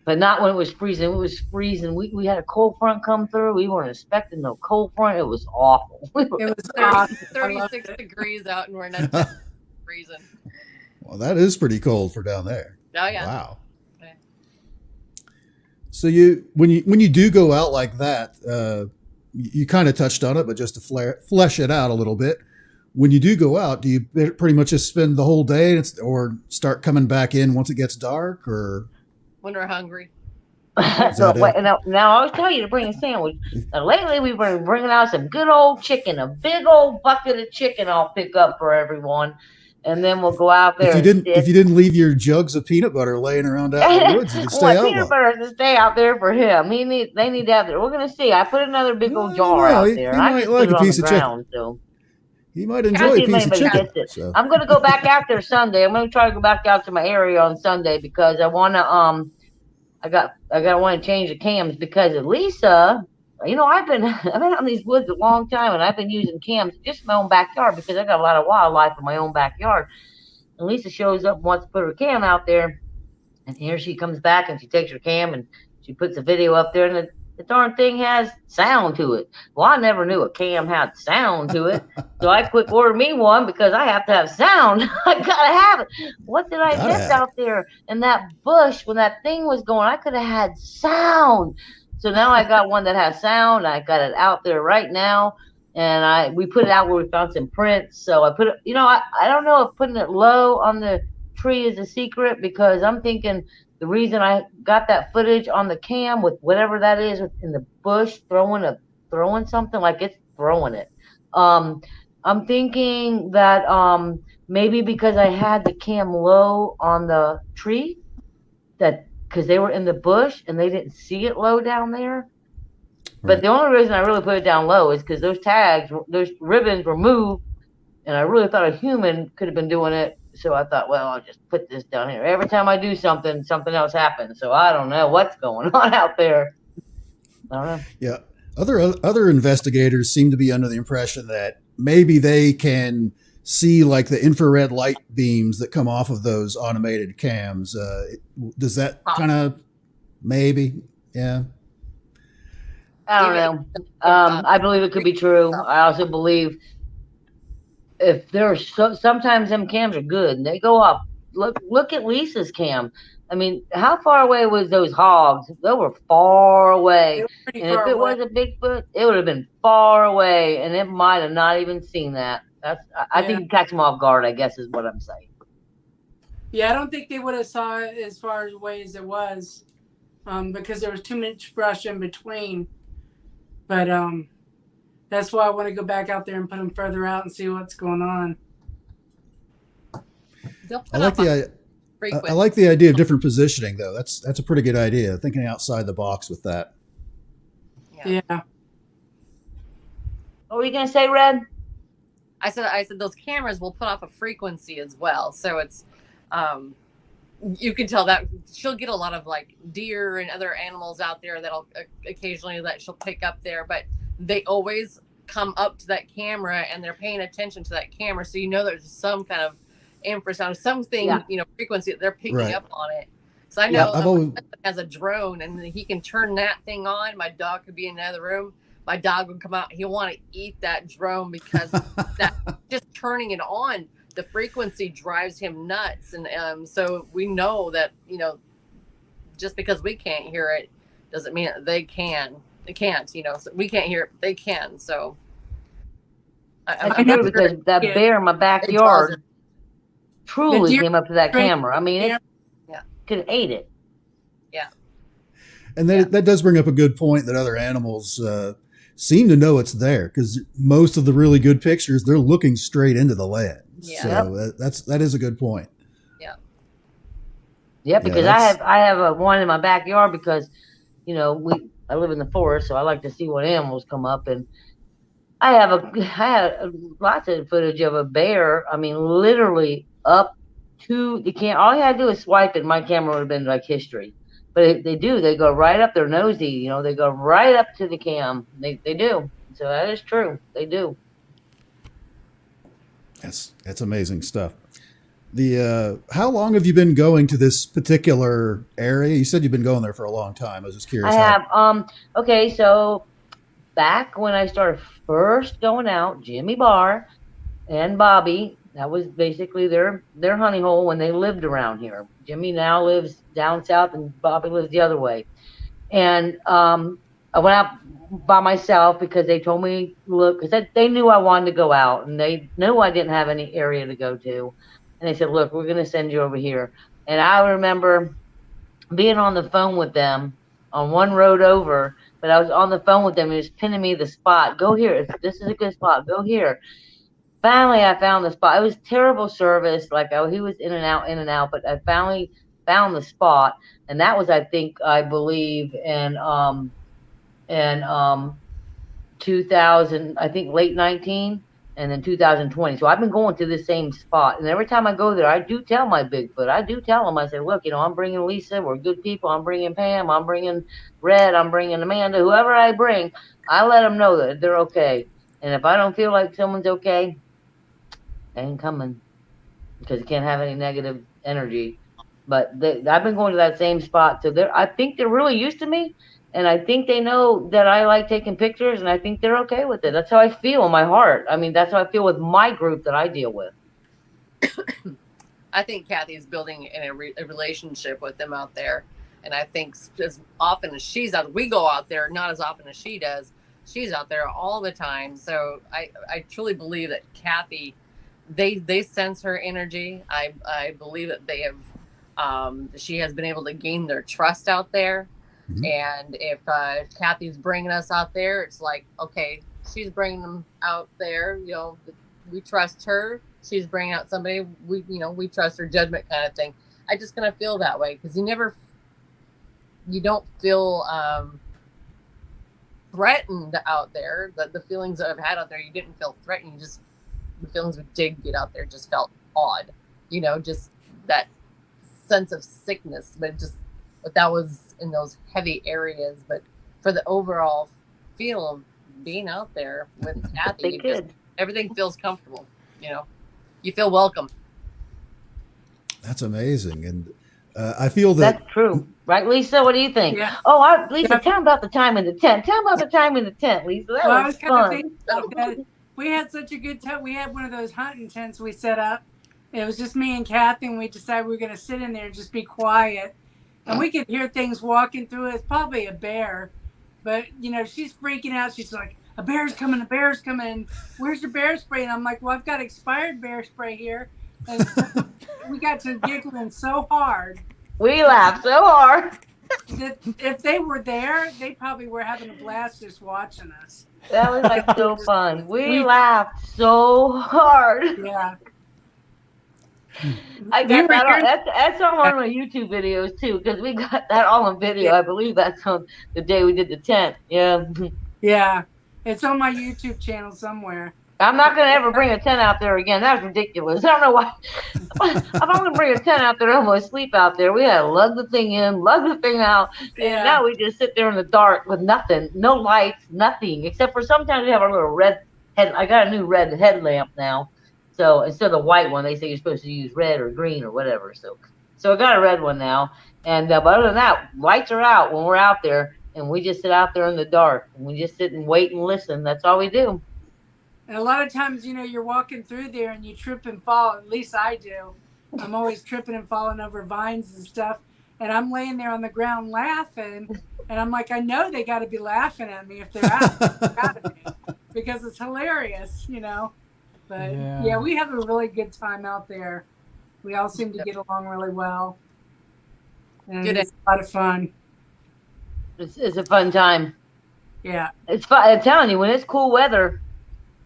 But not when it was freezing. It was freezing. We had a cold front come through. We weren't expecting no cold front. It was awful. It was awesome. 36 degrees out, and we're not freezing. Well, that is pretty cold for down there. Oh yeah. Wow. Okay. So when you do go out like that, you kind of touched on it, but just to flesh it out a little bit, when you do go out, do you pretty much just spend the whole day or start coming back in once it gets dark, or? When we're hungry. So now I was telling you to bring a sandwich. Now, lately we've been bringing out some good old chicken, a big old bucket of chicken I'll pick up for everyone. And then we'll go out there. If you didn't leave your jugs of peanut butter laying around out in the woods, you could stay out. Peanut butter to stay out there for him. They need to have it. We're gonna see. I put another big old jar out there. He might like a piece of chicken. So. He might enjoy a piece of chicken. So. I'm gonna go back out there Sunday. I'm gonna try to go back out to my area on Sunday because I wanna I want to change the cams because of Lisa. I've been out in these woods a long time, and I've been using cams just in my own backyard because I got a lot of wildlife in my own backyard. And Lisa shows up and wants to put her cam out there, and here she comes back and she takes her cam and she puts a video up there, and the darn thing has sound to it. Well, I never knew a cam had sound to it, so I quick ordered me one because I have to have sound. I gotta have it. What did I miss out there in that bush when that thing was going? I could have had sound. So now I got one that has sound. I got it out there right now, and we put it out where we found some prints. So I put it. I don't know if putting it low on the tree is a secret because I'm thinking the reason I got that footage on the cam with whatever that is in the bush throwing something like it's throwing it. I'm thinking that maybe because I had the cam low on the tree that. Because they were in the bush and they didn't see it low down there. But the only reason I really put it down low is because those ribbons were moved, and I really thought a human could have been doing it. So I thought, well, I'll just put this down here. Every time I do something else happens. So I don't know what's going on out there. I don't know. Yeah. Other investigators seem to be under the impression that maybe they can see like the infrared light beams that come off of those automated cams. Does that kind of maybe? Yeah. I don't know. I believe it could be true. I also believe if sometimes them cams are good and they go off. Look at Lisa's cam. I mean, how far away was those hogs? They were far away. And if it was a Bigfoot, it would have been far away, and it might have not even seen that. I think you catch them off guard, I guess is what I'm saying. Yeah, I don't think they would have saw it as far away as it was because there was too much brush in between. But that's why I want to go back out there and put them further out and see what's going on. I like the idea of different positioning, though. That's a pretty good idea, thinking outside the box with that. Yeah. What were you going to say, Red? I said those cameras will put off a frequency as well. So it's, you can tell that she'll get a lot of like deer and other animals out there that'll occasionally that she'll pick up there, but they always come up to that camera and they're paying attention to that camera. So, there's some kind of infrasound, something, frequency that they're picking up on it. So I know someone has a drone and he can turn that thing on. My dog could be in another room. My dog would come out. He'll want to eat that drone because that just turning it on, the frequency drives him nuts. And so we know that, just because we can't hear it doesn't mean that they can. they can't, so we can't hear it, but they can. So That's I know true, because that Yeah. bear in my it backyard doesn't. truly deer came up to that straight camera. I mean, there. it Yeah. could have ate it. And that does bring up a good point that other animals seem to know it's there, because most of the really good pictures, they're looking straight into the lens. Yeah. So that is a good point. Yeah, because that's- I have a one in my backyard, because I live in the forest, so I like to see what animals come up, and I had lots of footage of a bear. I mean, literally up to the cam. All you had to do is swipe it. My camera would have been like history. But they do. They go right up. They're nosy. They go right up to the cam. They do. So that is true. They do. That's amazing stuff. How long have you been going to this particular area? You said you've been going there for a long time. I was just curious. I have. Okay, so back when I started first going out, Jimmy Barr and Bobby, that was basically their honey hole when they lived around here. Jimmy now lives down south, and Bobby lives the other way. And I went out by myself because they told me, look, because they knew I wanted to go out, and they knew I didn't have any area to go to. And they said, look, we're going to send you over here. And I remember being on the phone with them on one road over, but I was on the phone with them and he was pinning me the spot. Go here. This is a good spot. Go here. Finally, I found the spot. It was terrible service. Like, he was in and out, but I finally found the spot. And that was, I believe in 2000, I think late 19. And then 2020. So I've been going to the same spot. And every time I go there, I do tell my Bigfoot. I do tell them, I say, look, I'm bringing Lisa. We're good people. I'm bringing Pam. I'm bringing Red. I'm bringing Amanda. Whoever I bring, I let them know that they're okay. And if I don't feel like someone's okay, they ain't coming, because you can't have any negative energy. But I've been going to that same spot. So I think they're really used to me. And I think they know that I like taking pictures, and I think they're okay with it. That's how I feel in my heart. I mean, that's how I feel with my group that I deal with. I think Kathy's building a relationship with them out there. And I think as often as she's out, we go out there, not as often as she does. She's out there all the time. So I truly believe that Kathy, they sense her energy. I believe that they have, she has been able to gain their trust out there. Mm-hmm. And if Kathy's bringing us out there, it's like, okay, she's bringing them out there. We trust her. She's bringing out somebody. We trust her judgment, kind of thing. I just kind of feel that way, because you don't feel threatened out there. The feelings that I've had out there, you didn't feel threatened. The feelings we did get out there just felt odd. Just that sense of sickness, but that was in those heavy areas. But for the overall feel of being out there with Kathy, everything feels comfortable. You feel welcome. That's amazing. And I feel that's true. Right, Lisa? What do you think? Yeah. Oh, Lisa, tell them about the time in the tent. Tell them about the time in the tent, Lisa. That was fun. That we had such a good time. We had one of those hunting tents we set up. It was just me and Kathy, and we decided we were going to sit in there and just be quiet. And we could hear things walking through it. It's probably a bear. But, she's freaking out. She's like, a bear's coming, a bear's coming. Where's your bear spray? And I'm like, well, I've got expired bear spray here. And we got to giggling so hard. We laughed so hard. That if they were there, they probably were having a blast just watching us. That was so fun. We laughed so hard. Yeah. I got that's on one of my YouTube videos too, because we got that all on video. I believe that's on the day we did the tent. Yeah. Yeah. It's on my YouTube channel somewhere. I'm not going to ever bring a tent out there again. That was ridiculous. I don't know why. If I'm going to bring a tent out there, I'm going to sleep out there. We had to lug the thing in, lug the thing out. Yeah. And now we just sit there in the dark with nothing, no lights, nothing, except for sometimes we have a little red head. I got a new red headlamp now. So instead of the white one, they say you're supposed to use red or green or whatever. So I got a red one now. And but other than that, lights are out when we're out there, and we just sit out there in the dark, and we just sit and wait and listen. That's all we do. And a lot of times, you're walking through there and you trip and fall. At least I do. I'm always tripping and falling over vines and stuff. And I'm laying there on the ground laughing. And I'm like, I know they got to be laughing at me if they're out of me because it's hilarious, you know. But yeah, we have a really good time out there. We all seem to get along really well. And it's a lot of fun. It's a fun time. Yeah. It's fun. I'm telling you, when it's cool weather,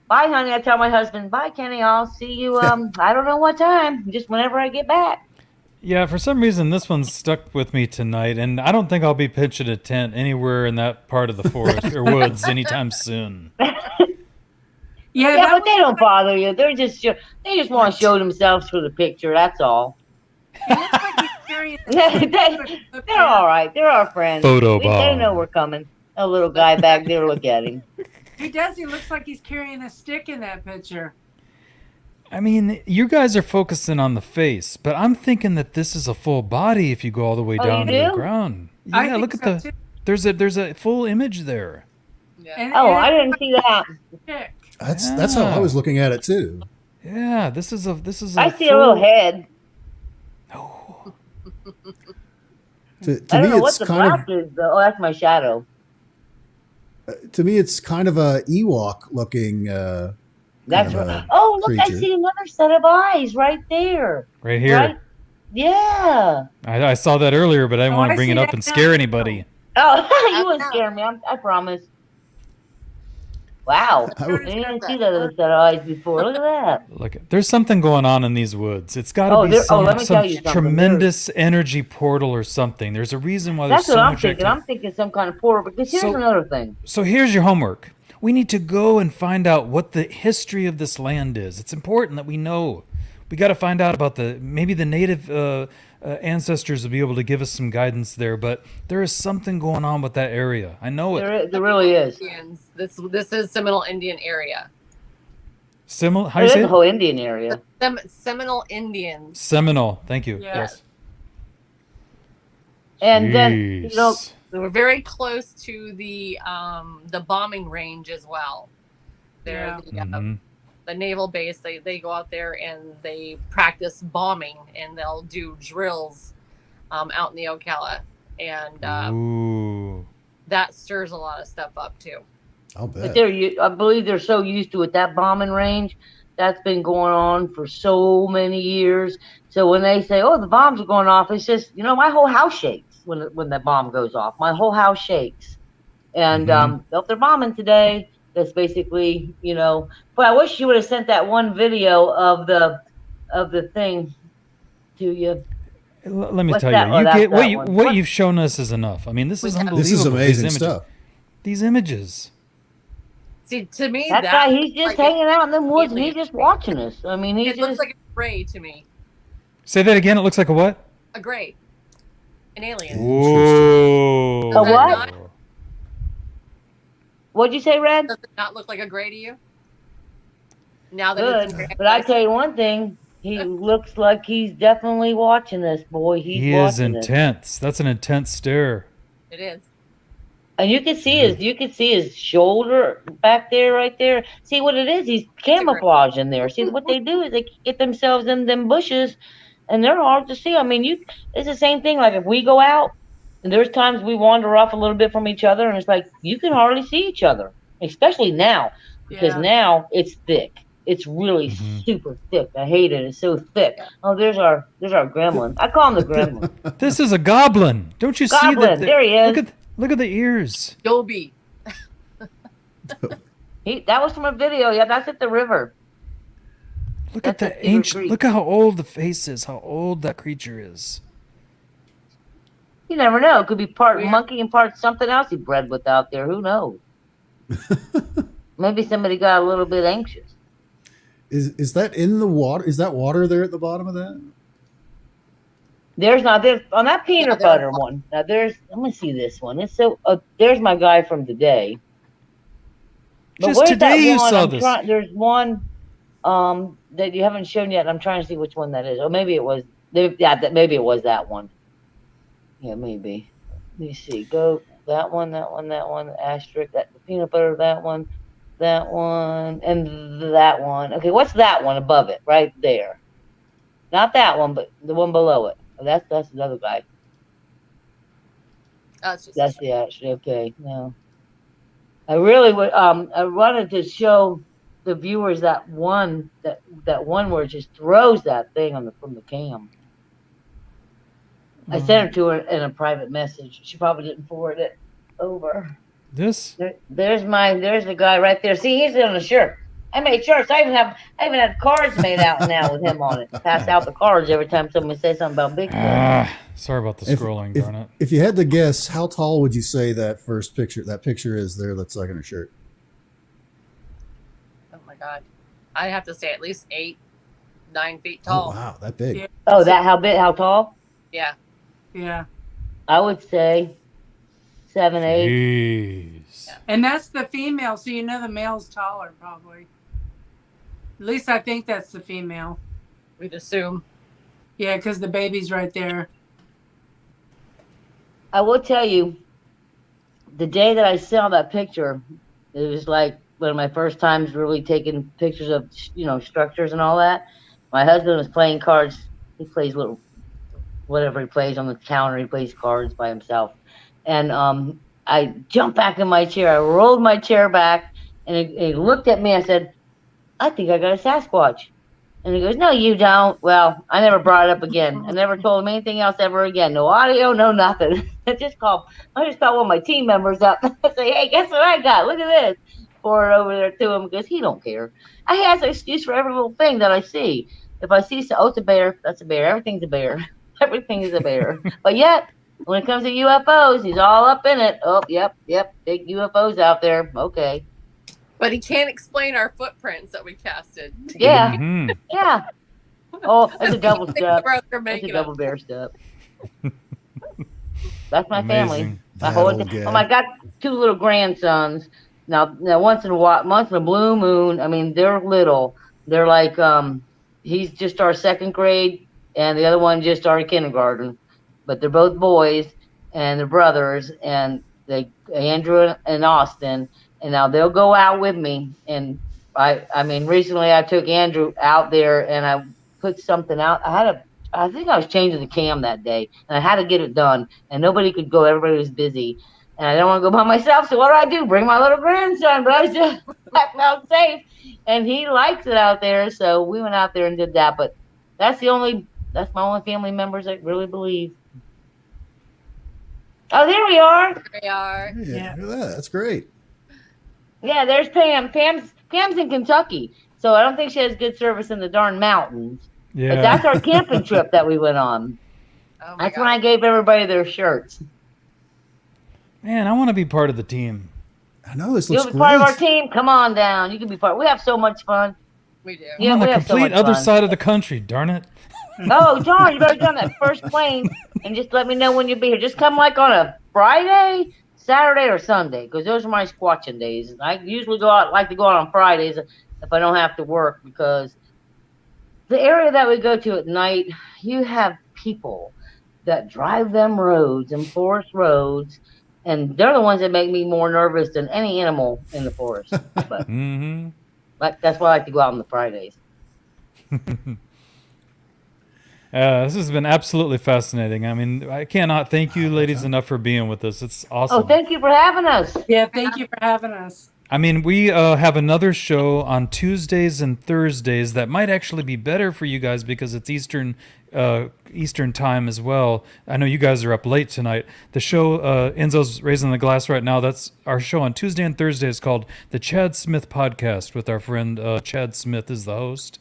bye, honey. I tell my husband, bye, Kenny. I'll see you. I don't know what time, just whenever I get back. Yeah, for some reason, this one's stuck with me tonight, and I don't think I'll be pitching a tent anywhere in that part of the forest or woods anytime soon. Yeah, but they don't bother you. They just want to show themselves for the picture. That's all. They're all right. They're our friends. They know we're coming. A little guy back there, look at him. He does. He looks like he's carrying a stick in that picture. I mean, you guys are focusing on the face, but I'm thinking that this is a full body if you go all the way down to the ground. Yeah, look at the. There's a full image there. Yeah. I didn't see that. That's how I was looking at it too. Yeah, this is a. I see a little head. No. To I don't me, know what it's the kind black is, though. Oh, that's my shadow. To me, it's kind of a Ewok looking. That's right. Oh, look! creature. I see another set of eyes right there. Right here. Right? Yeah. I saw that earlier, but I didn't want to bring it up and scare anybody. Oh, you wouldn't scare me. I promise. Wow. I didn't see that other set of eyes before. Look at that. Look, there's something going on in these woods. It's got to be some tremendous energy portal or something. There's a reason why there's so much activity. That's what I'm thinking. I'm thinking some kind of portal. Because here's another thing. So here's your homework. We need to go and find out what the history of this land is. It's important that we know. We got to find out about maybe the native ancestors will be able to give us some guidance there. But there is something going on with that area. I know it. There really is. This is Seminole Indian area. Seminole? How you say it? The whole Indian area. Seminole Indians. Seminole. Thank you. Yeah. Yes. And then we were very close to the bombing range as well. They're the naval base. They go out there and they practice bombing, and they'll do drills out in the Ocala, and that stirs a lot of stuff up too. I'll bet. But I believe they're so used to it. That bombing range, that's been going on for so many years. So when they say, "Oh, the bombs are going off," it's just my whole house shakes when the bomb goes off. My whole house shakes. And if they're bombing today, that's basically But I wish you would have sent that one video of the thing to you. Let me tell you, what you've shown us is enough. I mean, this is unbelievable. This is amazing stuff. These images. See, to me, that guy, he's just hanging out in the woods and he's just watching us. I mean, it looks like a gray to me. Say that again. It looks like a what? A gray. An alien. Whoa. A what? What'd you say, Red? Does it not look like a gray to you? Now that Good. But I tell you one thing, he looks like he's definitely watching this, boy. He is intense. That's an intense stare. It is. And you can see his shoulder back there, right there. See what it is? He's camouflaging there. See what they do is they get themselves in them bushes, and they're hard to see. I mean, it's the same thing. Like if we go out, and there's times we wander off a little bit from each other, and it's like you can hardly see each other, especially now because now it's thick. It's really super thick. I hate it. It's so thick. Oh, there's our gremlin. I call him the gremlin. This is a goblin. Don't you see that? There he is. Look at the ears. Dobie. That was from a video. Yeah, that's at the river. Look at the ancient. Look at how old the face is. How old that creature is. You never know. It could be part monkey and part something else he bred with out there. Who knows? Maybe somebody got a little bit anxious. Is that in the water? Is that water there at the bottom of that? There's on that peanut butter one. Now let me see this one. It's so there's my guy from today. But just today you saw this. There's one that you haven't shown yet. And I'm trying to see which one that is. Or maybe it was. Maybe it was that one. Yeah, maybe. Let me see. Go that one. Asterisk. The peanut butter. That one, and that one. Okay, what's that one above it? Right there. Not that one, but the one below it. Oh, that's another guy. That's just That's the actually okay. No, I really would. I wanted to show the viewers that one where it just throws that thing on from the cam. I sent it to her in a private message. She probably didn't forward it over. This? There's the guy right there. See, he's on the shirt. I made shirts. I even had cards made out now with him on it. Pass out the cards every time someone says something about Bigfoot. Sorry about the scrolling, darn it. If you had to guess, how tall would you say that picture is there that's like in a shirt? oh my god. I have to say at least 8-9 feet tall. Oh, wow, that big. Yeah. Oh, that how big? How tall? Yeah. Yeah. I would say 7, 8. Jeez. And that's the female, so you know the male's taller, probably. At least I think that's the female. We'd assume. Yeah, because the baby's right there. I will tell you, the day that I saw that picture, it was like one of my first times really taking pictures of, structures and all that. My husband was playing cards. He plays whatever he plays on the counter. He plays cards by himself. And I jumped back in my chair. I rolled my chair back, and he looked at me. I said, I think I got a Sasquatch. And he goes, no, you don't. Well, I never brought it up again. I never told him anything else ever again. No audio, no nothing. I just called one of my team members up. I say, hey, guess what I got? Look at this. Pour it over there to him because he don't care. I has an excuse for every little thing that I see. If I see, it's a bear. That's a bear. Everything's a bear. Everything is a bear. But yet, when it comes to UFOs, he's all up in it. Oh, yep. Big UFOs out there. Okay. But he can't explain our footprints that we casted. Yeah. Mhm. Yeah. Oh, that's a double step. Brother That's a making double up. bear step. That's my family. Amazing. My That whole, old guy. I got 2 little grandsons. Now once in a blue moon. I mean, they're little. They're like he's just started 2nd grade, and the other one just started kindergarten. But they're both boys, and they're brothers, and Andrew and Austin. And now they'll go out with me. And I mean, recently I took Andrew out there and I put something out. I think I was changing the cam that day, and I had to get it done. And nobody could go. Everybody was busy. And I didn't want to go by myself. So what do? Bring my little grandson. But I just felt safe. And he likes it out there. So we went out there and did that. But that's my only family members that really believe. Oh, there we are. Here we are. Yeah, look at that. That's great. Yeah, there's Pam. Pam's in Kentucky, so I don't think she has good service in the darn mountains. Yeah. But that's our camping trip that we went on. Oh my That's god. when I gave everybody their shirts. Man, I want to be part of the team. I know this looks You'll be great. part of our team. Come on down. You can be part. We have so much fun. We do. Yeah, I'm on we the have so complete much other fun. side of the country, darn it. Oh, John, you better get on that first plane and just let me know when you'll be here. Just come like on a Friday, Saturday, or Sunday, because those are my squatching days. I usually like to go out on Fridays if I don't have to work, because the area that we go to at night, you have people that drive them roads and forest roads, and they're the ones that make me more nervous than any animal in the forest. But Mm-hmm. that's why I like to go out on the Fridays. This has been absolutely fascinating. I mean, I cannot thank you ladies enough for being with us. It's awesome. Oh, thank you for having us. Yeah, thank you for having us. I mean, we have another show on Tuesdays and Thursdays that might actually be better for you guys because it's Eastern time as well. I know you guys are up late tonight. The show, Enzo's Raising the Glass right now, that's our show on Tuesday and Thursday. Is called the Chad Smith Podcast with our friend Chad Smith is the host.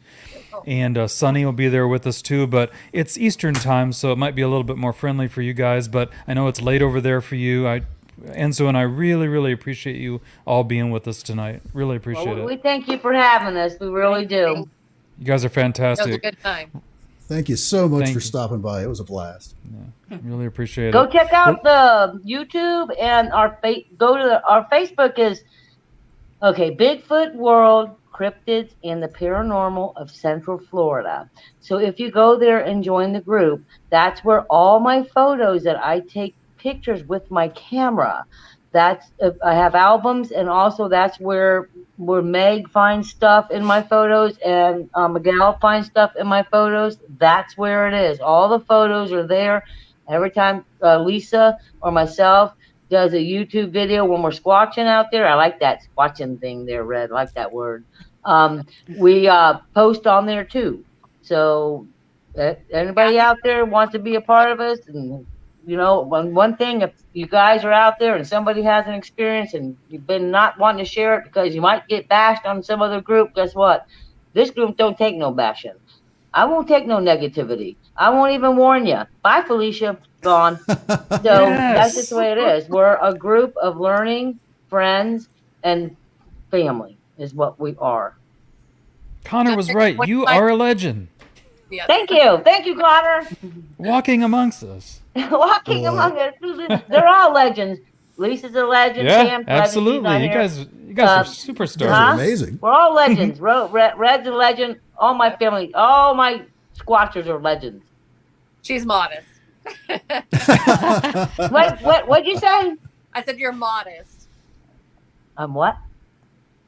And Sonny will be there with us too, but it's Eastern time, so it might be a little bit more friendly for you guys, but I know it's late over there for you. Enzo and I really, really appreciate you all being with us tonight. Really appreciate Well, we it. thank you for having us. We really do. You guys are That was a fantastic. good time. Thank you so much Thank for you. stopping by. It was a blast. Really appreciate Go it. check out the YouTube and our Facebook is Bigfoot World, Cryptids and the Paranormal of Central Florida. So if you go there and join the group, that's where all my photos that I take pictures with my camera. That's I have albums, and also that's where Meg finds stuff in my photos, and Miguel finds stuff in my photos. That's where it is. All the photos are there. Every time Lisa or myself does a YouTube video when we're squatching out there, I like that squatching thing there, Red. I like that word. We post on there too. So anybody out there wants to be a part of us, and you know, one thing, if you guys are out there and somebody has an experience and you've been not wanting to share it because you might get bashed on some other group, guess what? This group don't take no bashing. I won't take no negativity. I won't even warn you. Bye, Felicia. Gone. So that's just the way it is. We're a group of learning friends and family is what we are. Connor was right. You are a legend. Yes. Thank you, Connor. Walking amongst us. Walking among us. They're all legends. Lisa's a legend. Yeah, Sam's absolutely. Legend. You guys are superstars. Those are amazing. We're all legends. Red's a legend. All my family, all my squatchers are legends. She's modest. What'd you say? I said you're modest. I'm what?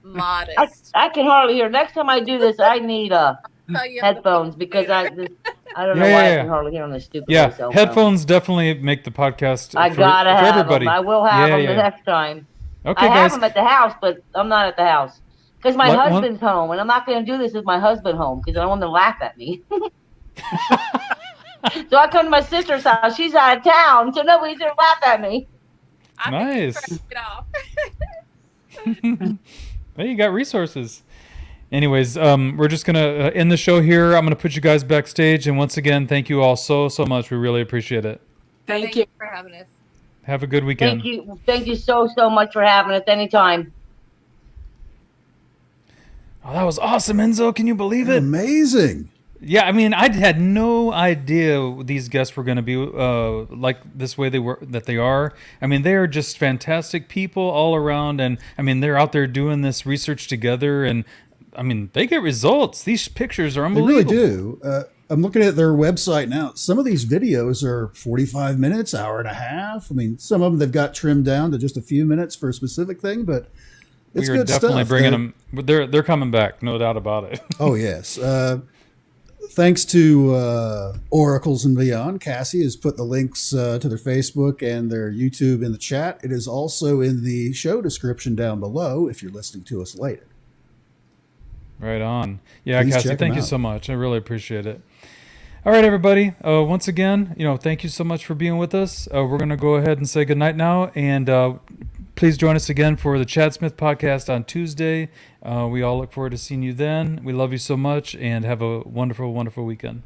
Modest. I can hardly hear. Next time I do this, I need Oh, you have headphones because I don't know Yeah, why yeah, I can hardly hear on this stupid Yeah, cell phone. headphones definitely make the podcast I for gotta have everybody. them. I will have Yeah, them the yeah. next time. Okay, I have guys. them at the house, but I'm not at the house because my What- husband's home, and I'm not going to do this with my husband home because I don't want them to laugh at me. So I come to my sister's house. She's out of town, so nobody's going to laugh at me. I'm Nice. trying to get off. Hey, you got resources. Anyways, we're just going to end the show here. I'm going to put you guys backstage. And once again, thank you all so much. We really appreciate it. Thank you. for having us. Have a good weekend. Thank you so much for having us anytime. Oh, that was awesome, Enzo. Can you believe it? Amazing. Yeah, I mean, I had no idea these guests were going to be like this way they are. I mean, they are just fantastic people all around, and I mean, they're out there doing this research together, and I mean, they get results. These pictures are They unbelievable. really do. I'm looking at their website now. Some of these videos are 45 minutes, hour and a half. I mean, some of them they've got trimmed down to just a few minutes for a specific thing, but it's We are good definitely stuff. bringing them. They're coming back, no doubt about it. Oh, yes. Thanks to Oracles and Beyond, Cassie has put the links to their Facebook and their YouTube in the chat. It is also in the show description down below if you're listening to us later. Right on. Yeah, Please Cassie, check thank them you out. so much. I really appreciate it. All right, everybody. Once again, thank you so much for being with us. We're going to go ahead and say goodnight now. And please join us again for the Chad Smith podcast on Tuesday. We all look forward to seeing you then. We love you so much and have a wonderful, wonderful weekend.